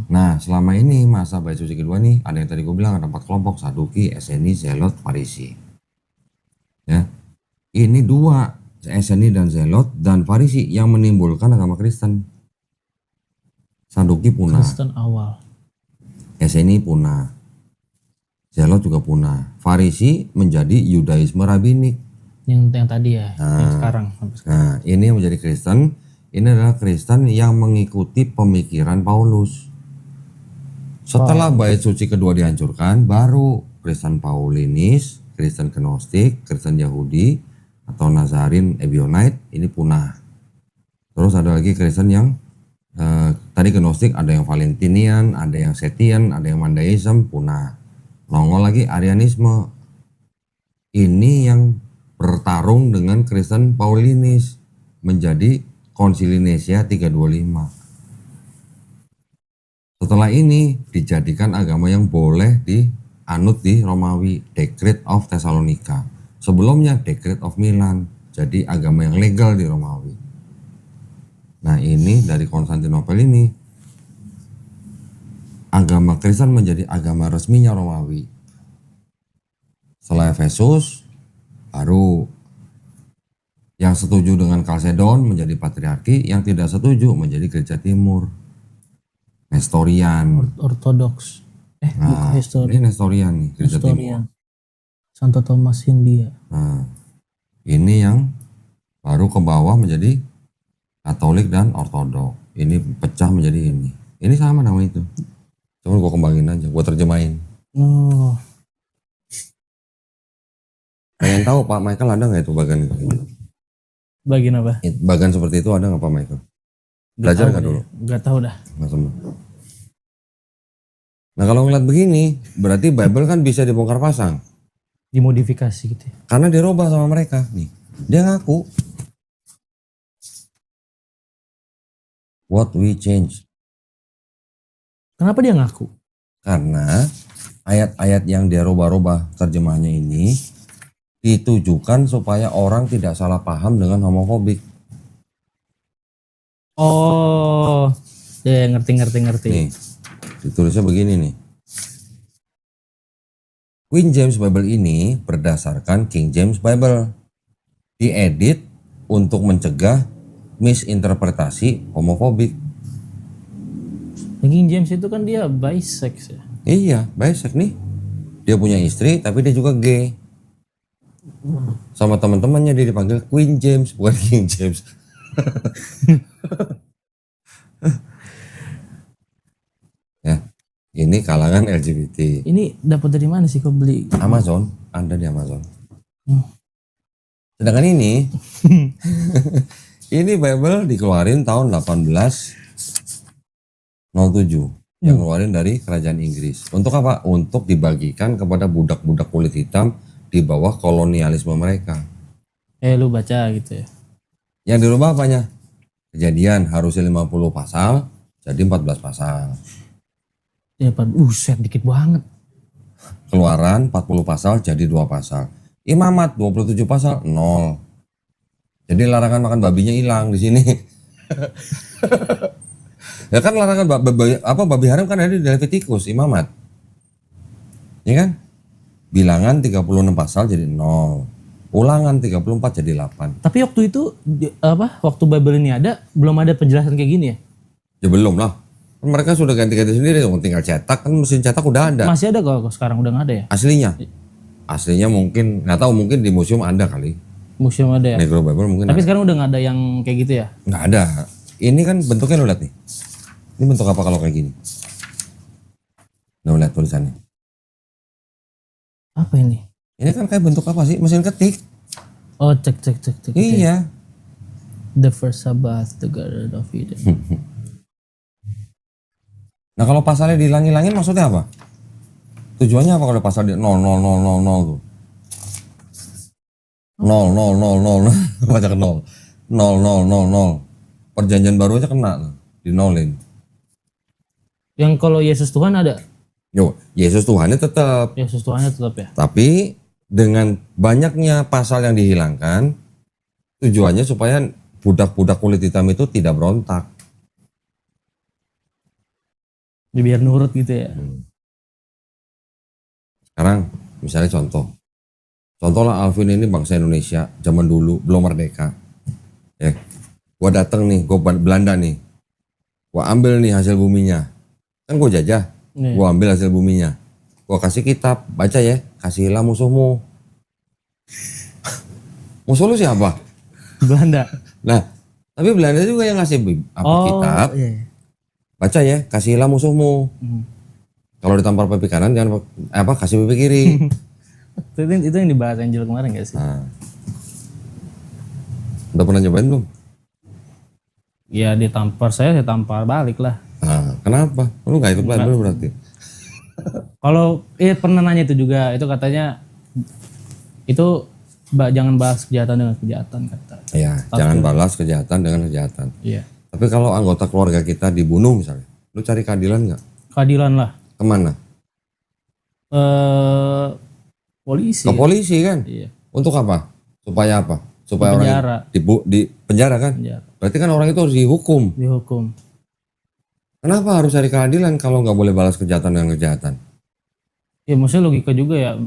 Nah selama ini masa bait suci kedua nih ada yang tadi gue bilang ada 4 kelompok, Saduki, Eseni, Zelot, Farisi. Ya, ini dua, Eseni dan Zelot dan Farisi yang menimbulkan agama Kristen. Saduki punah, Kristen awal. Eseni punah, Zelot juga punah, Farisi menjadi Yudaisme Rabinik. Yang tadi ya, yang sekarang. Nah, ini yang menjadi Kristen, ini adalah Kristen yang mengikuti pemikiran Paulus. Setelah bait suci kedua dihancurkan, baru Kristen Paulinis, Kristen Gnostik, Kristen Yahudi, atau Nazarin Ebionite ini punah. Terus ada lagi Kristen yang tadi Gnostik, ada yang Valentinian, ada yang Setian, ada yang Mandaism, punah. Nongol lagi Arianisme. Ini yang bertarung dengan Kristen Paulinis menjadi Konsili Nicea 325. Setelah ini dijadikan agama yang boleh dianut di Romawi, Decree of Thessalonica. Sebelumnya Decree of Milan, jadi agama yang legal di Romawi. Nah ini dari Konstantinopel ini, agama Kristen menjadi agama resminya Romawi. Setelah Efesus, baru yang setuju dengan Kalsedon menjadi patriarki, yang tidak setuju menjadi Gereja Timur. Nestorian. Ortodoks. Bukan histori. Ini Nestorian nih, Gereja Timur. Historian. Santo Thomas Hindia. Nah, ini yang baru ke bawah menjadi Katolik dan Ortodok. Ini pecah menjadi ini. Ini sama nama itu. Cuman gue kembangin aja, gue terjemahin. Oh, Pengen tahu Pak Michael ada nggak itu bagian itu? bagian apa? Bagian seperti itu ada nggak Pak Michael? Belajar nggak dulu? Gak tahu dah. Nggak sempat. Nah kalau ngeliat begini, berarti Bible kan bisa dibongkar pasang. Dimodifikasi gitu ya. Karena dirubah sama mereka. Nih, dia ngaku. What we change. Kenapa dia ngaku? Karena ayat-ayat yang dia rubah-rubah terjemahnya ini ditujukan supaya orang tidak salah paham dengan homofobik. Oh, ya ngerti. Nih, ditulisnya begini nih. King James Bible ini berdasarkan King James Bible. Diedit untuk mencegah misinterpretasi homofobik. King James itu kan dia bisex ya. Iya, bisex nih. Dia punya istri tapi dia juga gay. Sama teman-temannya dia dipanggil Queen James, bukan King James. Ya, ini kalangan LGBT. Ini dapat dari mana sih kau beli? Amazon, ada di Amazon. Sedangkan ini, ini Bible dikeluarin tahun 1807. Yang ngeluarin dari kerajaan Inggris. Untuk apa? Untuk dibagikan kepada budak-budak kulit hitam di bawah kolonialisme mereka. Lu baca gitu ya. Yang dirubah apanya? Kejadian harusnya 50 pasal, jadi 14 pasal. Ya, buset dikit banget. Keluaran 40 pasal, jadi 2 pasal. Imamat 27 pasal, 0. Jadi larangan makan babinya hilang di sini. Ya kan larangan babi haram kan ada di Levitikus, Imamat. Ya kan? Bilangan 36 pasal jadi 0. Ulangan 34 jadi 8. Tapi waktu itu waktu Bible ini ada belum ada penjelasan kayak gini ya? Ya belum lah. Mereka sudah ganti-ganti sendiri, tinggal cetak, kan mesin cetak udah ada. Masih ada kok sekarang udah nggak ada ya? Aslinya. Aslinya mungkin nggak tahu, mungkin di museum ada kali. Museum ada ya? Negro Bible mungkin. Tapi ada. sekarang udah nggak ada yang kayak gitu ya? Nggak ada. Ini kan bentuknya lo lihat nih. Ini bentuk apa kalau kayak gini? Lo lihat tulisannya. Apa ini? Ini kan kayak bentuk apa sih? Mesin ketik. Oh cek. Iya. The first Sabbath, the Garden of Eden. Nah kalau pasalnya dihilang-hilangin maksudnya apa? Tujuannya apa kalau pasal di 00000 tuh? 00000 baca ke 0. 0000. Perjanjian baru aja kena tuh, dinolin. Yang kalau Yesus Tuhan ada? Yo, Yesus Tuhannya tetap. Yesus Tuhannya tetap ya? Tapi dengan banyaknya pasal yang dihilangkan, tujuannya supaya budak-budak kulit hitam itu tidak berontak. Biar nurut gitu ya? Sekarang misalnya contoh lah Alvin ini bangsa Indonesia zaman dulu belum merdeka. Ya, gua dateng nih, gua Belanda nih, gua ambil nih hasil buminya, kan gua jajah, gua ambil hasil buminya, gua kasih kitab, baca ya, kasihilah musuhmu. Musuh lu siapa? Belanda. Nah, tapi Belanda juga yang ngasih kitab, iya. baca ya, kasihilah musuhmu. Kalau ditampar pipi kanan jangan kasih pipi kiri. Itu yang dibahas Angel kemarin gak sih? Nah. Udah pernah nyobain belum? Ya ditampar saya tampar balik lah. Nah, kenapa? Lu gak ikut Bible berarti? Kalau pernah nanya itu juga, itu katanya itu jangan bahas kejahatan dengan kejahatan kata. Iya, jangan balas kejahatan dengan kejahatan. Iya. Tapi kalau anggota keluarga kita dibunuh misalnya, lu cari keadilan nggak? Keadilan lah. Kemana? Polisi. Ke polisi kan? Iya. Untuk apa? Supaya apa? Supaya Penjara. orang di penjara kan? Penjara. Berarti kan orang itu harus dihukum. Dihukum. Kenapa harus cari keadilan kalau nggak boleh balas kejahatan dengan kejahatan? Ya maksudnya logika juga ya.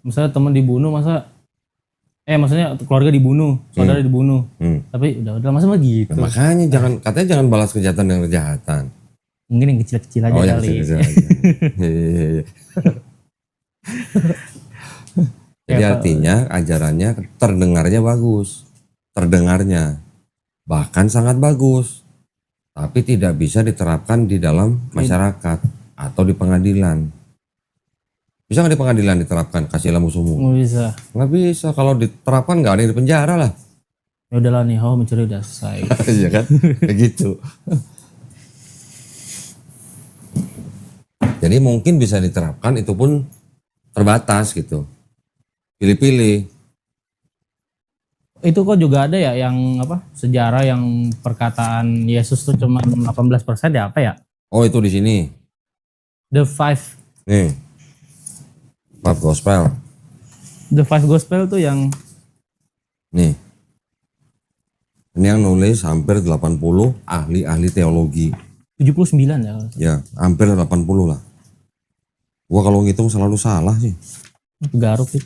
Misalnya teman dibunuh maksudnya keluarga dibunuh, saudara dibunuh. Tapi udah masa gitu. Nah, makanya katanya jangan balas kejahatan dengan kejahatan. Mungkin yang kecil-kecil aja yang kali. kecil-kecil aja. Iya. Jadi artinya ajarannya terdengarnya bagus. Terdengarnya. Bahkan sangat bagus. Tapi tidak bisa diterapkan di dalam masyarakat atau di pengadilan. Bisa nggak di pengadilan diterapkan kasihilah musuhmu? Nggak bisa. Nggak bisa. Kalau diterapkan nggak ada yang di penjara lah. Ya udahlah nih, mencuri udah selesai. Iya kan? Begitu. Jadi mungkin bisa diterapkan, itu pun terbatas gitu. Pilih-pilih. Itu kok juga ada ya yang sejarah yang perkataan Yesus tuh cuma 18% ya apa ya? Oh itu di sini. The five gospel. The five gospel tuh yang Nih. Ini yang nulis hampir 80 ahli-ahli teologi. 79 ya. Ya, hampir 80 lah. Gua kalau ngitung selalu salah sih. Garuk sih.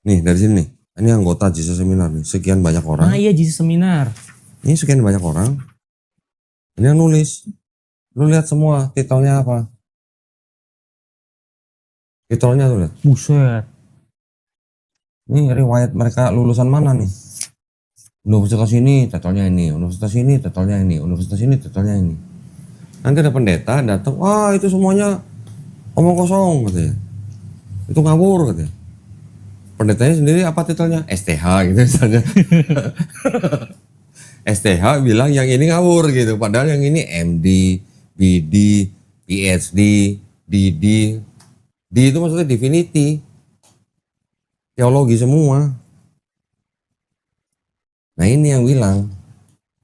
Nih dari sini nih. Ini anggota Jesus Seminar nih. Sekian banyak orang. Nah iya Jesus Seminar. Ini sekian banyak orang. Ini yang nulis. Lu lihat semua titelnya apa? Titelnya tuh lihat. Buset. Ini riwayat mereka lulusan mana nih? Universitas ini titelnya ini, universitas ini titelnya ini, universitas ini titelnya ini. Nanti ada pendeta datang, wah itu semuanya omong kosong katanya. Itu ngawur katanya. pendetanya sendiri apa titelnya? STH gitu misalnya. STH bilang yang ini ngawur gitu. Padahal yang ini MD, BD, PhD, DD. D itu maksudnya divinity. Teologi semua. Nah ini yang bilang.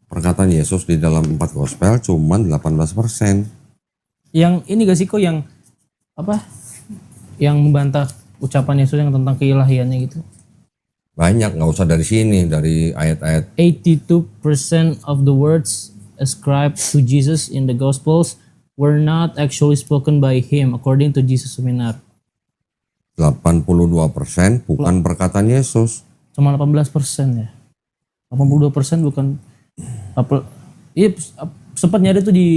Perkataan Yesus di dalam 4 gospel cuma 18%. Yang ini gak sih kok yang apa? Yang membantah ucapan Yesus yang tentang keilahiannya gitu. Banyak, nggak usah dari sini, dari ayat-ayat. 82% of the words ascribed to Jesus in the Gospels were not actually spoken by him according to Jesus Seminar. 82% bukan perkataan Yesus. Cuma 18% ya. 82% bukan apa? Iya sempat nyari tuh di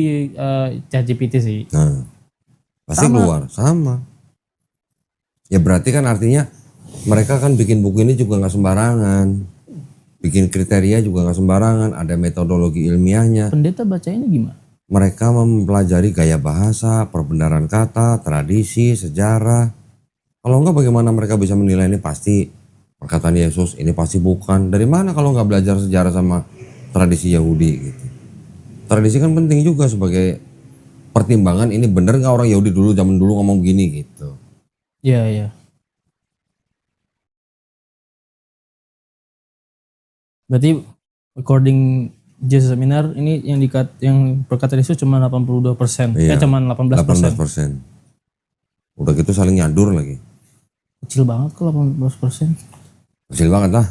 ChatGPT sih. Nah, pasti Sama. keluar, sama. Ya berarti kan artinya mereka kan bikin buku ini juga nggak sembarangan. Bikin kriteria juga nggak sembarangan, ada metodologi ilmiahnya. Pendeta bacanya gimana? Mereka mempelajari gaya bahasa, perbenaran kata, tradisi, sejarah. Kalau enggak bagaimana mereka bisa menilai ini pasti perkataan Yesus, ini pasti bukan. Dari mana kalau nggak belajar sejarah sama tradisi Yahudi gitu. Tradisi kan penting juga sebagai pertimbangan ini bener nggak orang Yahudi dulu zaman dulu ngomong begini gitu. Iya, iya. Berarti according Jesus Seminar ini yang perkataan Yesus cuma 82%. Iya, Cuma 18%. 18%. Udah gitu saling nyadur lagi. Kecil banget kok 18%. Kecil banget lah.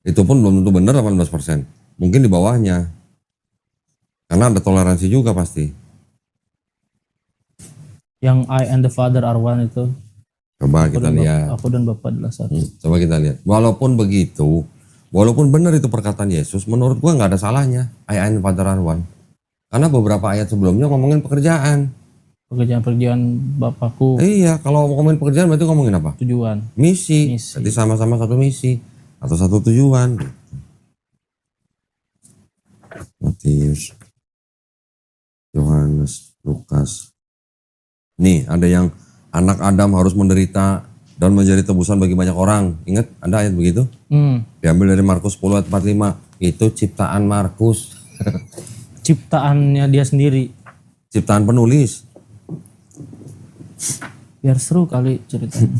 Itu pun belum tentu benar 18%. Mungkin di bawahnya. Karena ada toleransi juga pasti. Yang I and the Father are one itu. Coba kita lihat. Aku dan Bapa adalah satu. Coba kita lihat. Walaupun begitu, walaupun benar itu perkataan Yesus, menurut gua nggak ada salahnya. I and the Father are one. Karena beberapa ayat sebelumnya ngomongin pekerjaan. Pekerjaan-pekerjaan Bapakku, Iya, kalau ngomongin pekerjaan berarti ngomongin apa? tujuan. Misi. Misi. Jadi sama-sama satu misi atau satu tujuan. Matius, Yohanes, Lukas. Nih, ada yang anak Adam harus menderita dan menjadi tebusan bagi banyak orang. Ingat, ada ayat begitu? Diambil dari Markus 10 ayat 45. Itu ciptaan Markus. Ciptaannya dia sendiri. Ciptaan penulis. Biar seru kali ceritanya.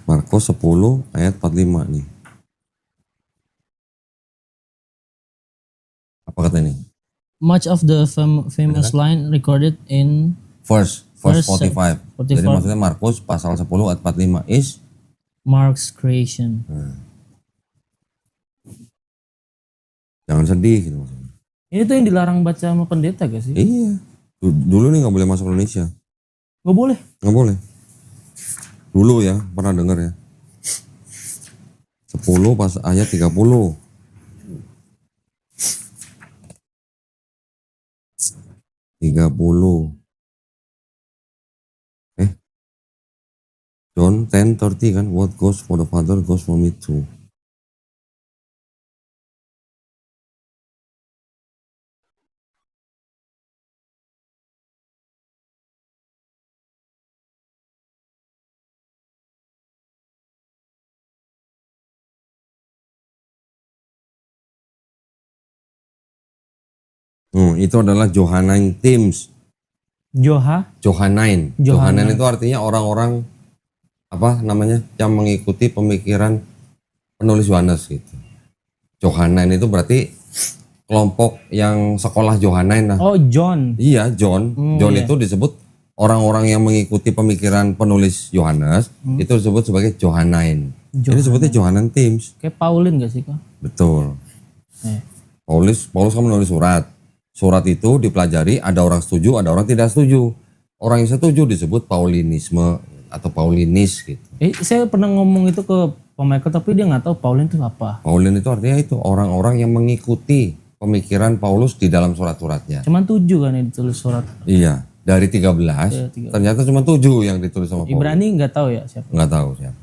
Markus 10 ayat 45 nih. Apa kata ini? Much of the famous line recorded in Verse Verse 45. Jadi 45. maksudnya Markus pasal 10 ayat 45 is Mark's creation. jangan sedih gitu maksudnya. Ini tuh yang dilarang baca sama pendeta gak sih? Iya. Dulu nih nggak boleh masuk Indonesia. Gak boleh. Nggak boleh. Dulu ya, pernah dengar ya. 10 pas ayat 30. John 10:30 kan, what goes for the Father goes for me too. Itu adalah Johannine Themes. Johannine. Johannine itu artinya orang-orang apa namanya yang mengikuti pemikiran penulis Yohanes gitu. Johannine itu berarti kelompok yang sekolah Johannine lah. Oh, John. Iya, John. John iya. itu disebut orang-orang yang mengikuti pemikiran penulis Yohanes itu disebut sebagai Johannine. Ini disebutnya Johannine Themes. Kayak Pauline gak sih kak? Betul. Eh. Paulus kan menulis surat. Surat itu dipelajari, ada orang setuju, ada orang tidak setuju. Orang yang setuju disebut Paulinisme atau Paulinis gitu. Saya pernah ngomong itu ke Pak Michael tapi dia nggak tahu Pauline itu apa. Paulin itu artinya itu orang-orang yang mengikuti pemikiran Paulus di dalam surat-suratnya. Cuman 7 kan yang ditulis surat. Iya, dari 13, Iya, 13. ternyata cuma 7 yang ditulis sama Paulus. Ibrani nggak tahu ya siapa. Nggak tahu siapa.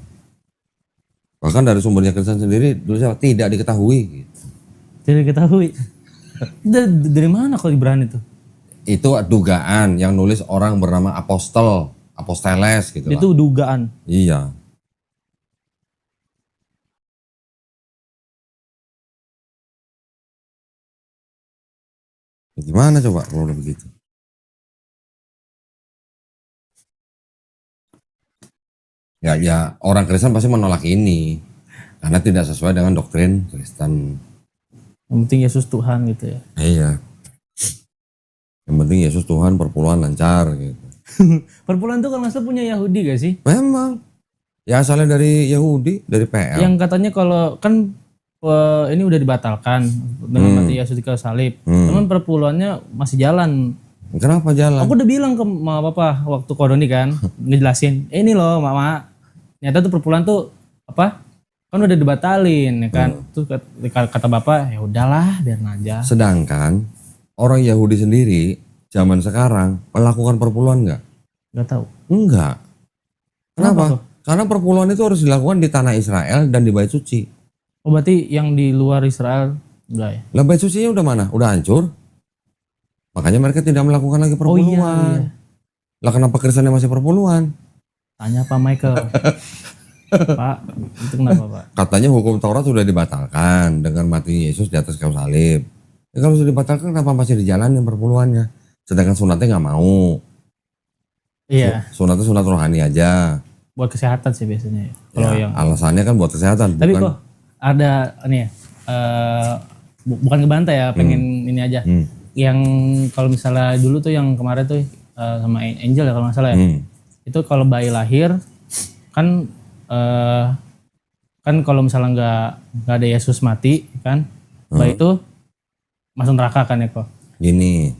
Bahkan dari sumbernya Kristen sendiri tulisnya tidak diketahui gitu. Tidak ketahui. Dari mana kalau Ibrani itu? Itu dugaan yang nulis orang bernama Aposteles gitu lah. Itu dugaan. Iya. Gimana coba kalau udah begitu? Ya orang Kristen pasti menolak ini karena tidak sesuai dengan doktrin Kristen. Yang penting Yesus Tuhan gitu ya. Iya. Yang penting Yesus Tuhan, perpuluhan lancar gitu. Perpuluhan tuh kalau nggak salah punya Yahudi gak sih? Memang. Ya asalnya dari Yahudi, dari PL. Yang katanya kalau kan ini udah dibatalkan dengan mati Yesus di kayu salib. Cuman perpuluhannya masih jalan. Kenapa jalan? Aku udah bilang ke mama papa waktu koroni kan, ngejelasin, ini loh mama, ternyata tuh perpuluhan tuh apa? Kan udah dibatalin ya kan. Terus kata bapak, ya udahlah biarin aja. Sedangkan orang Yahudi sendiri zaman sekarang melakukan perpuluhan enggak? Gak tahu. Enggak. Kenapa tuh? Karena perpuluhan itu harus dilakukan di tanah Israel dan di Bait Suci. Oh berarti yang di luar Israel enggak ya? Lah Bait Sucinya udah mana? Udah hancur. Makanya mereka tidak melakukan lagi Oh iya, perpuluhan. iya. Lah kenapa Kristennya masih perpuluhan? Tanya Pak Michael. Pak, itu kenapa Pak? Katanya hukum Taurat sudah dibatalkan dengan mati Yesus di atas kayu salib. Ya kalau sudah dibatalkan kenapa masih dijalanin perpuluhannya? Sedangkan sunatnya nggak mau. Iya, Sunatnya sunat rohani aja. buat kesehatan sih biasanya ya. Kalau Ya, yang alasannya kan buat kesehatan. tapi bukan. kok ada ini ya, bukan ngebantai ya, pengen ini aja. Yang kalau misalnya dulu tuh yang kemarin tuh sama Angel ya kalau nggak salah ya. Itu kalau bayi lahir kan kan kalau misalnya nggak ada Yesus mati kan, bayi itu masuk neraka kan ya kok. Gini,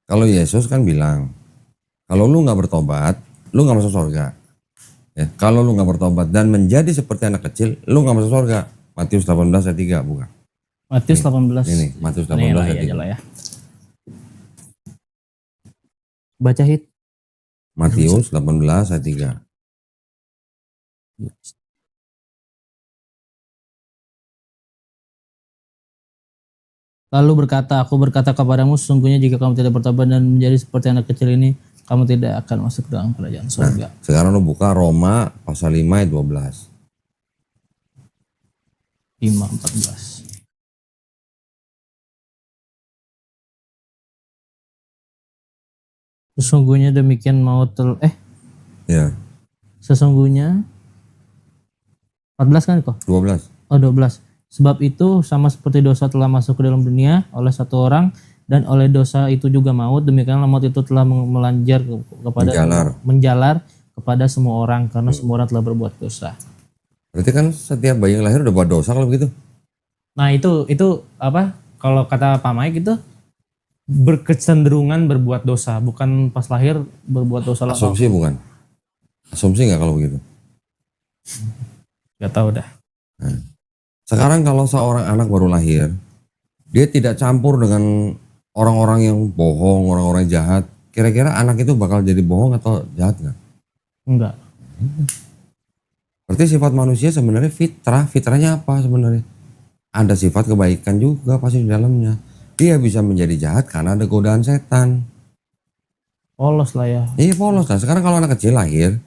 kalau Yesus kan bilang, kalau lu nggak bertobat, lu nggak masuk surga. Ya, kalau lu nggak bertobat dan menjadi seperti anak kecil, lu nggak masuk surga. Matius 18 ayat 3, bukan? Matius 18. Ini, Matius 18 Nih lah ayat ya, 3. aja lah ya. Baca hit. Matius 18 ayat 3. Lalu berkata, aku berkata kepadamu, sesungguhnya jika kamu tidak bertobat dan menjadi seperti anak kecil ini, kamu tidak akan masuk ke dalam kerajaan surga. Sekarang lu buka Roma pasal 5 ayat 12. 5:14. Sesungguhnya demikian Ya, sesungguhnya 14 kan kok? 12. Oh 12. Sebab itu sama seperti dosa telah masuk ke dalam dunia oleh satu orang dan oleh dosa itu juga maut, demikianlah maut itu telah menjalar kepada semua orang karena semua orang telah berbuat dosa. Berarti kan setiap bayi yang lahir udah buat dosa kalau begitu. Nah itu apa? Kalau kata Pak Mike itu berkecenderungan berbuat dosa, bukan pas lahir berbuat dosa lah. Asumsi bukan? Asumsi nggak kalau begitu? Gak tahu dah. Nah, sekarang kalau seorang anak baru lahir, dia tidak campur dengan orang-orang yang bohong, orang-orang jahat. Kira-kira anak itu bakal jadi bohong atau jahat nggak? Enggak. Berarti sifat manusia sebenarnya fitrah. Fitrahnya apa sebenarnya? Ada sifat kebaikan juga pasti di dalamnya. Dia bisa menjadi jahat karena ada godaan setan. Polos lah ya. Iya polos. Nah sekarang kalau anak kecil lahir,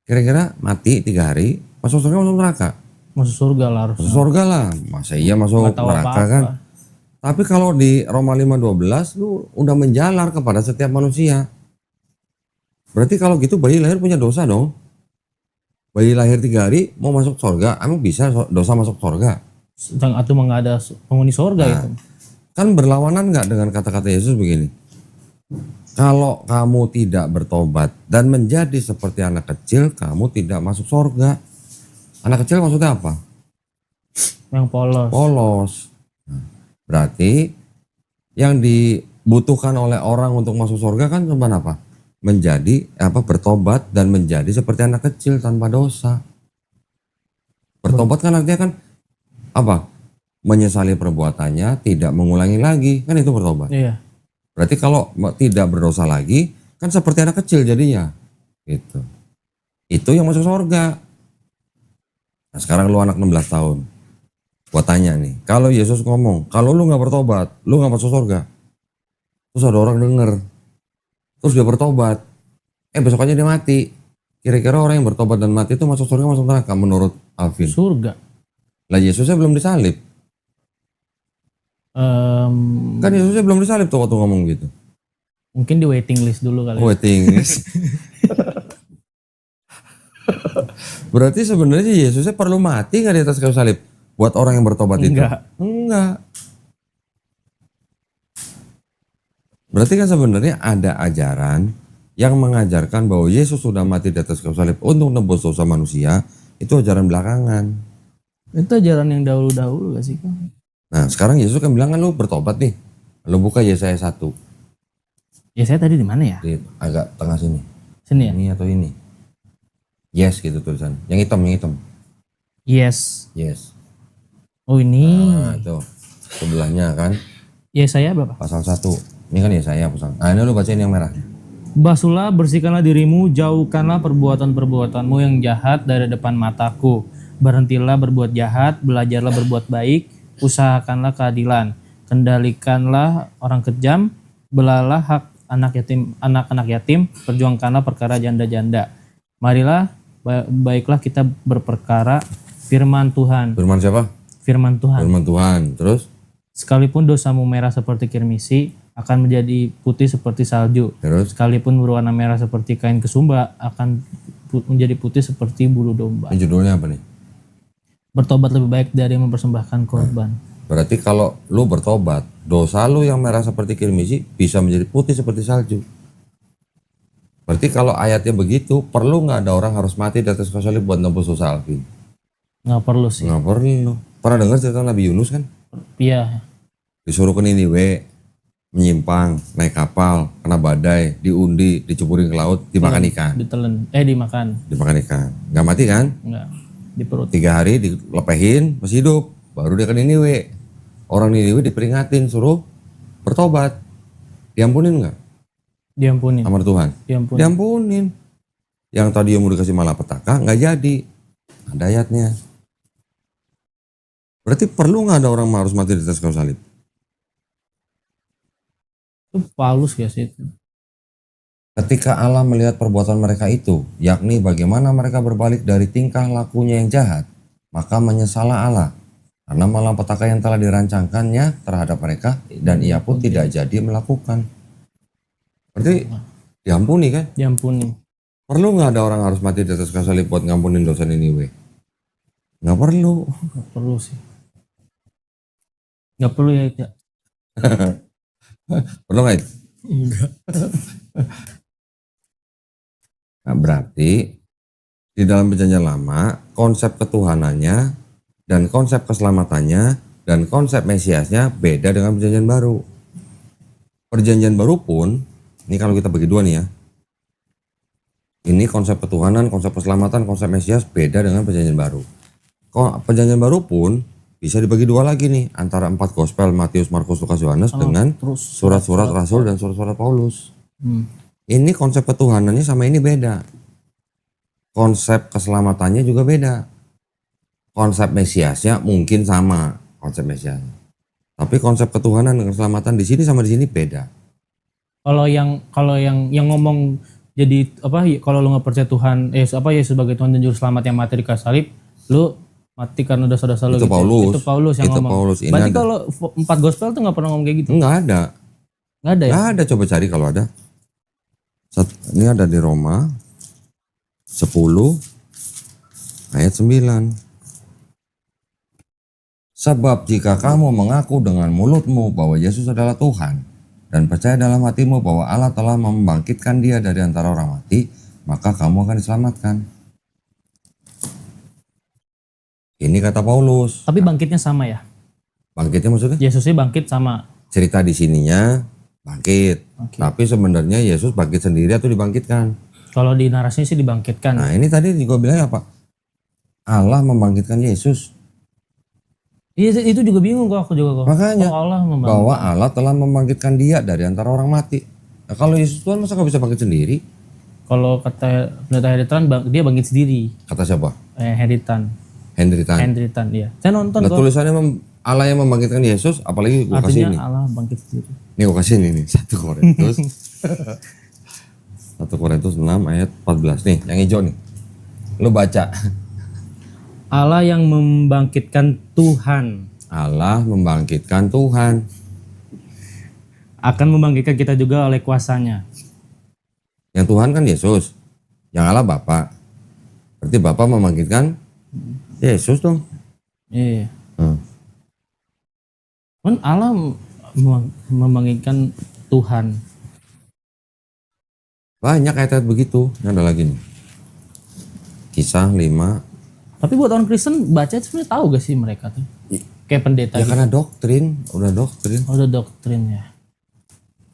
kira-kira mati 3 hari, masuk surga masuk neraka? Masuk surga lah harus. Masuk surga lah. Masa iya masuk Nggak tahu neraka apa-apa. kan? Tapi kalau di Roma 5:12 lu udah menjalar kepada setiap manusia. Berarti kalau gitu bayi lahir punya dosa dong. Bayi lahir 3 hari mau masuk surga, emang bisa dosa masuk surga? Sedang atau nggak ada penghuni surga Nah, itu. kan berlawanan nggak dengan kata-kata Yesus begini? Kalau kamu tidak bertobat dan menjadi seperti anak kecil, kamu tidak masuk surga. Anak kecil maksudnya apa? Yang polos. Polos. Nah, berarti yang dibutuhkan oleh orang untuk masuk surga kan cuma apa? Bertobat dan menjadi seperti anak kecil tanpa dosa. Bertobat kan artinya kan apa? Menyesali perbuatannya, tidak mengulangi lagi, kan itu bertobat. Iya. Berarti kalau tidak berdosa lagi, kan seperti anak kecil jadinya. Gitu. Itu yang masuk surga. Nah sekarang lu anak 16 tahun. Gua tanya nih, kalau Yesus ngomong, kalau lu gak bertobat, lu gak masuk surga. Terus ada orang denger. Terus dia bertobat. Besokannya dia mati. Kira-kira orang yang bertobat dan mati itu masuk surga masuk neraka menurut Alvin? Surga. Lah Yesusnya belum disalib. Kan Yesusnya belum disalib tuh waktu ngomong gitu. Mungkin di waiting list dulu kali. Waiting list. Berarti sebenarnya Yesusnya perlu mati nggak di atas kayu salib buat orang yang bertobat itu? Enggak. Enggak. Berarti kan sebenarnya ada ajaran yang mengajarkan bahwa Yesus sudah mati di atas kayu salib untuk nebus dosa manusia, itu ajaran belakangan. Itu ajaran yang dahulu-dahulu gak sih Kak? Nah sekarang Yesus kan bilang kan lu bertobat nih, lu buka Yesaya 1 Ya saya tadi di mana ya? di agak tengah sini, Sini ya? ini atau ini, yes gitu tulisan, yang hitam, Yes. yes. Oh ini. Nah itu sebelahnya kan Ya saya berapa? pasal 1, ini kan Yesaya pasal. Nah ini lu bacain yang merah. Basuhlah, bersihkanlah dirimu, jauhkanlah perbuatan-perbuatanmu yang jahat dari depan mataku. Berhentilah berbuat jahat, belajarlah berbuat baik, usahakanlah keadilan, kendalikanlah orang kejam, belalah hak anak-anak yatim, perjuangkanlah perkara janda-janda. Marilah, baiklah kita berperkara firman Tuhan. Firman siapa? Firman Tuhan. Firman Tuhan. Terus? Sekalipun dosamu merah seperti kirmisi, akan menjadi putih seperti salju. Terus? Sekalipun berwarna merah seperti kain kesumba, akan menjadi putih seperti bulu domba. Ini judulnya apa nih? Bertobat lebih baik dari mempersembahkan korban. Berarti kalau lu bertobat, dosa lu yang merah seperti kirmisi bisa menjadi putih seperti salju. Berarti kalau ayatnya begitu, perlu nggak ada orang harus mati di atas kayu salib buat nebus dosa Alvin? Nggak perlu sih. Nggak perlu. Pernah dengar cerita Nabi Yunus kan? Iya. Disuruh ke Niniwe, menyimpang, naik kapal, kena badai, diundi, diceburin ke laut, dimakan ikan. Dimakan. Dimakan ikan. Nggak mati kan? Enggak. Di perut. 3 hari dilepehin, masih hidup. Baru dia ke Niniwe. Orang Niniwe diperingatin, suruh bertobat. Diampunin nggak Diampunin. sama Tuhan? Diampunin. Diampunin. Yang tadi yang mau dikasih malapetaka nggak jadi. Ada ayatnya. Berarti perlu nggak ada orang harus mati di atas kayu salib? Itu Paulus ya sih itu. Ketika Allah melihat perbuatan mereka itu, yakni bagaimana mereka berbalik dari tingkah lakunya yang jahat, maka menyesallah Allah. Karena malapetaka yang telah dirancangkannya terhadap mereka dan ia pun tidak jadi melakukan. Berarti diampuni kan? Diampuni. Perlu nggak ada orang harus mati di atas kayu salib buat ngampunin dosa Niniwe? Nggak perlu. Nggak perlu sih. Nggak perlu ya itu. Perlu nggak itu? Enggak. Nah, berarti di dalam perjanjian lama konsep ketuhanannya dan konsep keselamatannya dan konsep mesiasnya beda dengan perjanjian baru. Perjanjian baru pun, ini kalau kita bagi dua nih ya, ini konsep ketuhanan, konsep keselamatan, konsep mesias beda dengan perjanjian baru. Kok perjanjian baru pun bisa dibagi dua lagi nih, antara 4 gospel Matius, Markus, Lukas, Yohanes dengan surat-surat Rasul dan surat-surat Paulus. Ini konsep ketuhanannya sama ini beda. Konsep keselamatannya juga beda. Konsep mesiasnya mungkin sama konsep mesiasnya. Tapi konsep ketuhanan dan keselamatan di sini sama di sini beda. Kalau yang ngomong jadi apa? Kalau lu nggak percaya Tuhan, Yesus sebagai Tuhan dan Juru Selamat yang mati di kayu salib, lu mati karena dosa-dosa lu. Itu gitu. Paulus. Itu Paulus yang Itu ngomong. Paulus. Ini Berarti ada. kalau 4 gospel tuh nggak pernah ngomong kayak gitu. Enggak ada. Nggak ada ya? Enggak ada, coba cari kalau ada. Ini ada di Roma 10 ayat 9. Sebab jika kamu mengaku dengan mulutmu bahwa Yesus adalah Tuhan dan percaya dalam hatimu bahwa Allah telah membangkitkan dia dari antara orang mati, maka kamu akan diselamatkan. Ini kata Paulus. Tapi bangkitnya sama ya? Bangkitnya maksudnya? Yesusnya bangkit sama. Cerita di sininya bangkit. Oke. Tapi sebenarnya Yesus bangkit sendiri atau dibangkitkan? Kalau di narasinya sih dibangkitkan. Nah ini tadi juga bilang apa? Allah membangkitkan Yesus. Iya itu juga bingung kok aku juga kok. Makanya Allah bahwa Allah telah membangkitkan dia dari antara orang mati. Nah, kalau Yesus Tuhan masa gak bisa bangkit sendiri? Kalau kata pendeta Heritan dia bangkit sendiri. Kata siapa? Heritan. Henry Tan. Heritan iya. Saya nonton Nah, kok. tulisannya Allah yang membangkitkan Yesus, apalagi gue kasih ini. Artinya Allah bangkit sendiri. Nih gue kasih ini nih, 1 Korintus. 1 Korintus 6 ayat 14 nih, yang hijau nih. Lu baca. Allah yang membangkitkan Tuhan Allah membangkitkan Tuhan. Akan membangkitkan kita juga oleh kuasanya. Yang Tuhan kan Yesus. Yang Allah Bapa. Berarti Bapa membangkitkan Yesus dong. Iya. Hmm. Kan Allah membangkitkan Tuhan. Banyak ayat-ayat begitu. Ini ada lagi nih. Kisah 5. Tapi buat orang Kristen baca itu sebenarnya tahu gak sih mereka tuh? Kayak pendeta Ya gitu. karena doktrin. Udah doktrin. Oh, ada doktrinnya.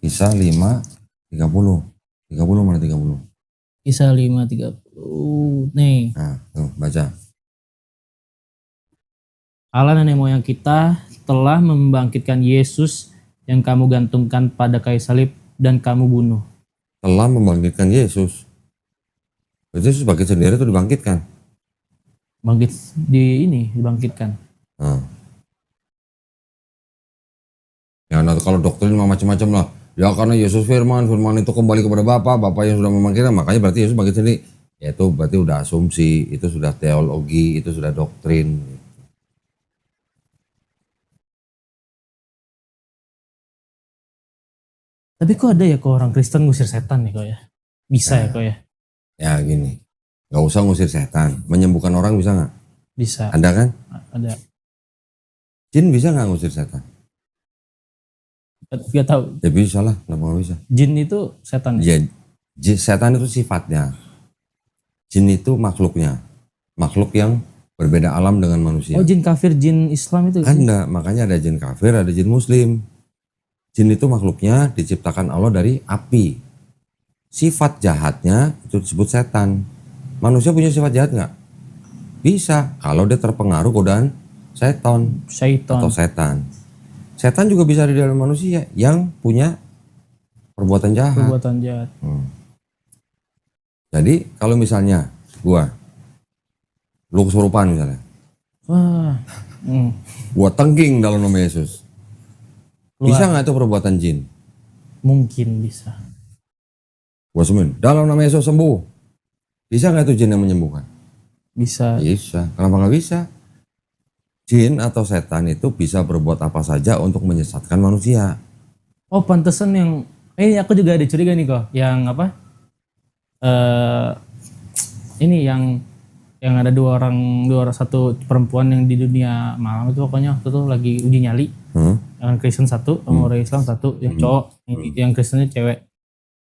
Kisah 5, 30. 30 mana 30? Kisah 5:30. Nih. Nah, tuh, baca. Allah nenek moyang kita telah membangkitkan Yesus yang kamu gantungkan pada kayu salib dan kamu bunuh. Telah membangkitkan Yesus. Berarti Yesus bangkit sendiri itu dibangkitkan. Dibangkitkan. Nah. Ya, nah, kalau doktrin mah macam-macam lah. Ya karena Yesus firman itu kembali kepada Bapa, Bapa yang sudah membangkitkan, makanya berarti Yesus bangkit sendiri. Ya itu berarti udah asumsi, itu sudah teologi, itu sudah doktrin. Tapi kok ada ya kok orang Kristen ngusir setan nih kok ya? Bisa ya kok ya? Ya gini, nggak usah ngusir setan. Menyembuhkan orang bisa nggak? Bisa. Ada kan? Ada. Jin bisa nggak ngusir setan? Gak tahu. Ya bisa lah, kenapa nggak bisa? Jin itu setan. Ya, setan itu sifatnya. Jin itu makhluknya. Makhluk yang berbeda alam dengan manusia. Oh, jin kafir, jin Islam itu. Anda, makanya ada jin kafir, ada jin muslim. Jin itu makhluknya diciptakan Allah dari api. Sifat jahatnya itu disebut setan. Manusia punya sifat jahat nggak? Bisa, kalau dia terpengaruh godaan syaitan atau setan. Setan juga bisa di dalam manusia yang punya perbuatan jahat. Perbuatan jahat. Jadi kalau misalnya lu kesurupan misalnya, Wah. gua tengking dalam nama Yesus. Bisa nggak itu perbuatan jin? Mungkin bisa. Gua semen, dalam nama Yesus sembuh. Bisa nggak itu jin yang menyembuhkan? Bisa. Bisa. Kenapa nggak bisa? Jin atau setan itu bisa berbuat apa saja untuk menyesatkan manusia. Oh, pantesan yang aku juga ada curiga nih kok, yang apa? Ini yang ada dua orang satu perempuan yang di dunia malam itu pokoknya waktu itu lagi uji nyali. Yang Kristen satu, orang Islam satu, yang cowok, yang Kristennya cewek.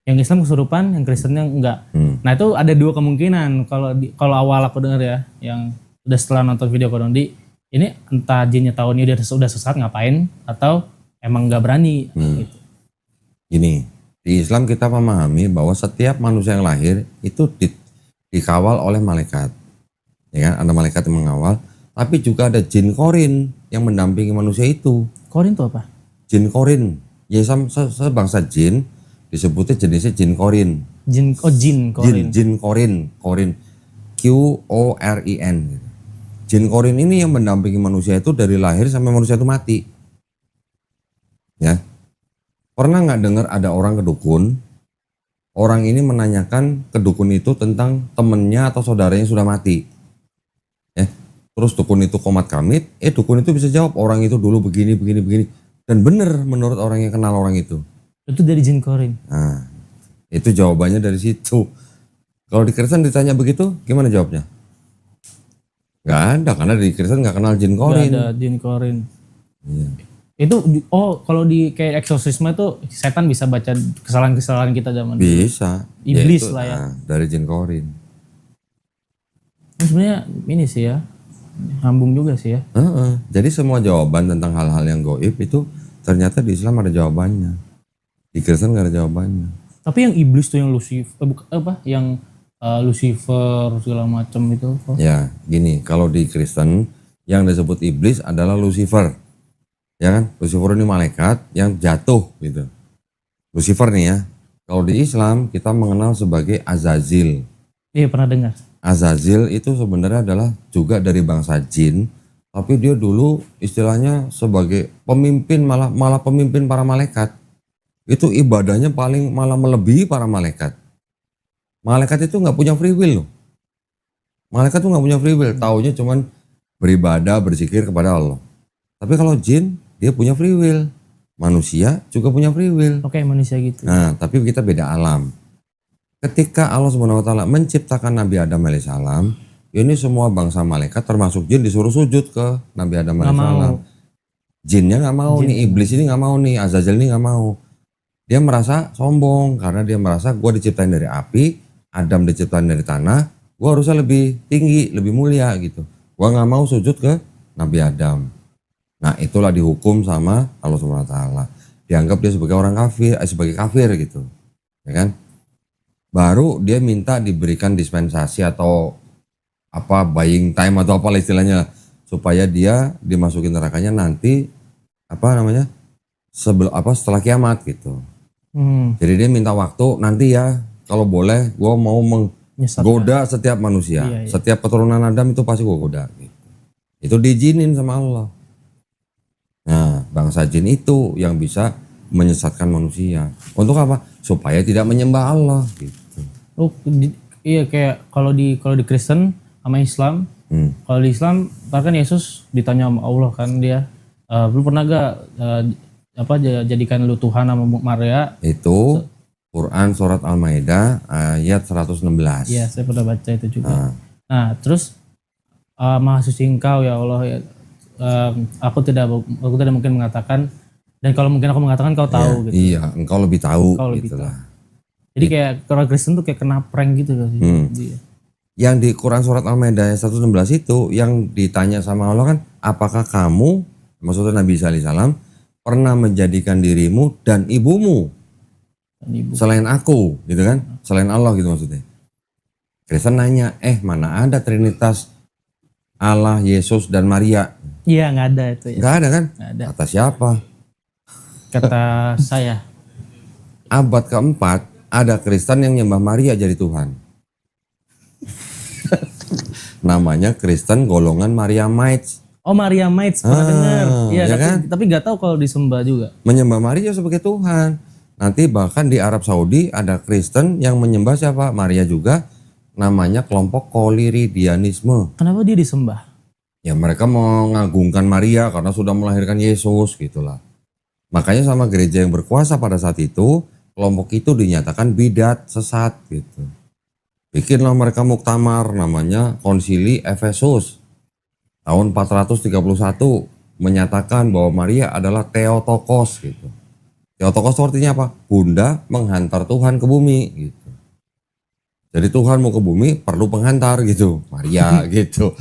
Yang Islam kesurupan, yang Kristennya enggak. Nah itu ada dua kemungkinan kalau awal aku dengar ya, yang udah setelah nonton video Kodondi, ini entah jinnya tahu dia udah sesat ngapain atau emang nggak berani. Gitu. Gini, di Islam kita memahami bahwa setiap manusia yang lahir itu dikawal oleh malaikat. Ya kan, ada malaikat yang mengawal, tapi juga ada jin korin yang mendampingi manusia itu. Korin itu apa? Jin korin. Ya sebangsa jin disebutnya jenisnya jin korin. Jin korin. Jin korin. QORIN. Jin korin ini yang mendampingi manusia itu dari lahir sampai manusia itu mati. Ya. Pernah nggak dengar ada orang ke dukun? Orang ini menanyakan ke dukun itu tentang temennya atau saudaranya yang sudah mati. Ya. Terus dukun itu komat kamit, dukun itu bisa jawab orang itu dulu begini. Dan benar menurut orang yang kenal orang itu. Itu dari jin korin. Nah, itu jawabannya dari situ. Kalau di Kristen ditanya begitu, gimana jawabnya? Gak ada, karena di Kristen gak kenal jin korin. Gak ada jin korin. Iya. Itu, kalau di kayak eksorsisme itu setan bisa baca kesalahan-kesalahan kita zaman dulu. Bisa. Iblis itu, lah ya. Dari jin korin. Sebenarnya ini sih ya, nyambung juga sih ya. Jadi semua jawaban tentang hal-hal yang gaib itu ternyata di Islam ada jawabannya. Di Kristen gak ada jawabannya. Tapi yang iblis tuh yang Lucifer, yang Lucifer segala macam itu. Ya, gini, kalau di Kristen yang disebut iblis adalah Lucifer. Ya kan? Lucifer ini malaikat yang jatuh gitu. Lucifer nih ya. Kalau di Islam kita mengenal sebagai Azazil. Iya, pernah dengar. Azazil itu sebenarnya adalah juga dari bangsa jin, tapi dia dulu istilahnya sebagai pemimpin, malah pemimpin para malaikat. Itu ibadahnya paling malah melebihi para malaikat. Malaikat itu nggak punya free will loh. Malaikat tuh nggak punya free will, taunya cuman beribadah, berzikir kepada Allah. Tapi kalau jin dia punya free will. Manusia juga punya free will. Oke, manusia gitu. Nah, tapi kita beda alam. Ketika Allah Subhanahu wa taala menciptakan Nabi Adam alaihissalam, ini semua bangsa malaikat termasuk jin disuruh sujud ke Nabi Adam Nggak alaihissalam. mau. Jinnya nggak mau Jin. nih, iblis ini nggak mau nih, Azazel ini nggak mau. Dia merasa sombong karena dia merasa gue diciptain dari api, Adam diciptain dari tanah, gue harusnya lebih tinggi, lebih mulia gitu. Gue nggak mau sujud ke Nabi Adam. Nah itulah dihukum sama Allah Subhanahu wa taala. Dianggap dia sebagai orang kafir, sebagai kafir gitu. Ya kan? Baru dia minta diberikan dispensasi atau apa buying time atau apa istilahnya supaya dia dimasukin nerakanya nanti apa namanya? Setelah kiamat gitu. Jadi dia minta waktu nanti ya kalau boleh gue mau menggoda setiap manusia. Iya. Setiap keturunan Adam itu pasti gue goda gitu. Itu diizinin sama Allah. Nah, bangsa jin itu yang bisa menyesatkan manusia. Untuk apa? Supaya tidak menyembah Allah gitu. Oh, iya kayak kalau di Kristen sama Islam, kalau di Islam kan Yesus ditanya sama Allah kan dia, lu pernah gak jadikan lu Tuhan sama Maria? Itu Quran surat Al-Maidah ayat 116. Iya, saya pernah baca itu juga. Nah, terus Maha Suci Engkau ya Allah ya. Aku tidak mungkin mengatakan, dan kalau mungkin aku mengatakan kau tahu gitu. Iya, engkau lebih tahu Engkau lebih gitu lah. Jadi kayak orang Kristen tuh kayak kena prank gitu kan. Yang di Quran surat Al-Maidah ayat 116 itu yang ditanya sama Allah kan, apakah kamu, maksudnya Nabi Isa alaihissalam, pernah menjadikan dirimu dan ibumu selain aku gitu kan, selain Allah gitu maksudnya. Kristen nanya, mana ada Trinitas Allah, Yesus dan Maria? Iya, nggak ada itu ya. Nggak ada kan? Nggak ada. Kata siapa? Kata saya. Abad keempat ada Kristen yang nyembah Maria jadi Tuhan. Namanya Kristen golongan Mariamites. Oh, Mariamites pernah dengar. Iya ya kan? Tapi nggak tahu kalau disembah juga. Menyembah Maria sebagai Tuhan. Nanti bahkan di Arab Saudi ada Kristen yang menyembah siapa? Maria juga. Namanya kelompok Koliridianisme. Kenapa dia disembah? Ya mereka mengagungkan Maria karena sudah melahirkan Yesus gitulah. Makanya sama gereja yang berkuasa pada saat itu, kelompok itu dinyatakan bidat, sesat gitu. Bikinlah mereka muktamar namanya Konsili Efesus. Tahun 431 menyatakan bahwa Maria adalah Theotokos gitu. Theotokos artinya apa? Bunda menghantar Tuhan ke bumi gitu. Jadi Tuhan mau ke bumi perlu penghantar gitu, Maria gitu.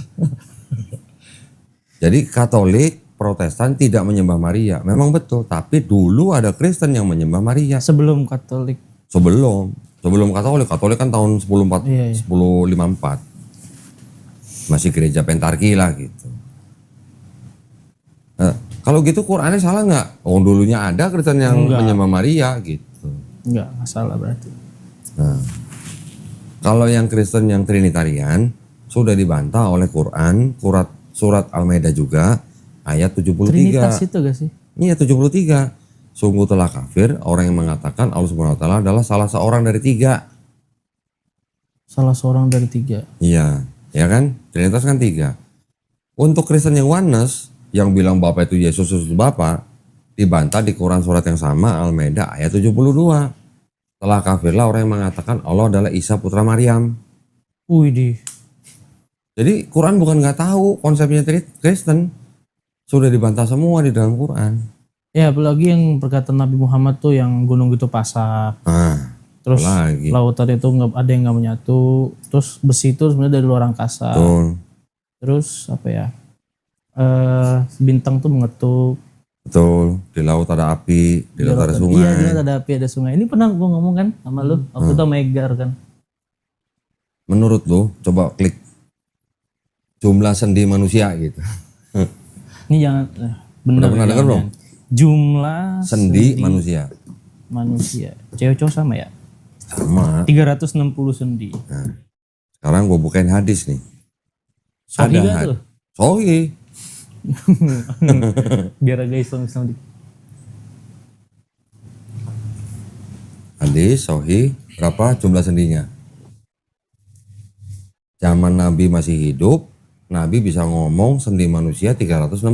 Jadi Katolik, Protestan tidak menyembah Maria. Memang betul, tapi dulu ada Kristen yang menyembah Maria. Sebelum Katolik. Sebelum Katolik. Katolik kan tahun 1054. Masih gereja Pentarki lah gitu. Kalau gitu Qurannya salah nggak? Oh dulunya ada Kristen yang menyembah Maria gitu. Nggak salah berarti. Nah, kalau yang Kristen yang Trinitarian sudah dibantah oleh Quran, surat Al-Maidah juga ayat 73. Trinitas itu gak sih? Iya 73. Sungguh telah kafir orang yang mengatakan Allah Subhanahu wa taala adalah salah seorang dari tiga. Salah seorang dari tiga. Iya, ya kan? Trinitas kan tiga. Untuk Kristen yang oneness yang bilang Bapa itu Yesus, Yesus itu Bapa, dibantah di Quran surat yang sama Al-Maidah ayat 72. Telah kafirlah orang yang mengatakan Allah adalah Isa putra Maryam. Widih. Jadi Quran bukan nggak tahu konsepnya Kristen, sudah dibantah semua di dalam Quran. Ya apalagi yang perkataan Nabi Muhammad tuh yang gunung itu pasak. Terus lagi. Lautan itu nggak ada yang nggak menyatu. Terus besi itu sebenarnya dari luar angkasa. Betul. Terus apa ya? Bintang tuh mengetuk. Betul. Di laut ada api, di laut ada sungai. Iya di laut ada api, ada sungai. Ini pernah gue ngomong kan sama lu. Waktu itu Megar kan. Menurut lu, coba klik jumlah sendi manusia gitu. Ini jangan benar. Pernah dengar belum? Jumlah Sendi manusia. Manusia. Cewek cowok sama ya? Sama. 360 sendi. Nah, sekarang gue bukain hadis nih. Sohi gak tuh? Sohi. Biar agak Islam dikit. Hadis Sohi berapa jumlah sendinya? Zaman Nabi masih hidup, Nabi bisa ngomong sendi manusia 360.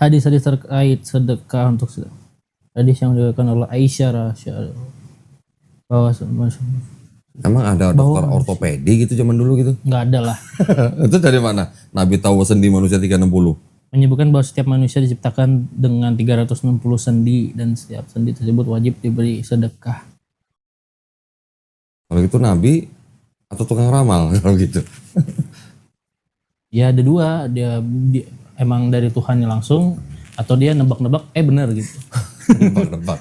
hadis-hadis terkait sedekah untuk hadis yang diriwayatkan oleh Aisyah bahwa Emang ada dokter ortopedi gitu zaman dulu gitu? nggak ada lah. Itu dari mana? Nabi tahu sendi manusia 360. Menyebutkan bahwa setiap manusia diciptakan dengan 360 sendi dan setiap sendi tersebut wajib diberi sedekah. Kalau gitu Nabi atau tukang ramal kalau gitu. Ya ada dua, dia emang dari Tuhannya langsung atau dia nebak-nebak benar gitu. Nebak-nebak.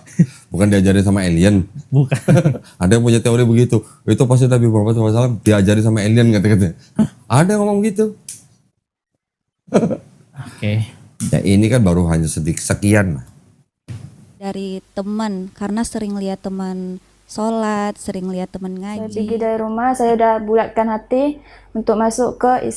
Bukan diajarin sama alien. Bukan. Ada yang punya teori begitu. Itu pasti Nabi Muhammad SAW diajarin sama alien kata-kata. Ada yang ngomong gitu. Oke. Ya ini kan baru hanya sedikit sekian. Dari teman, karena sering lihat teman sholat, sering lihat teman Saya ngaji. pergi dari rumah, saya udah bulatkan hati untuk masuk ke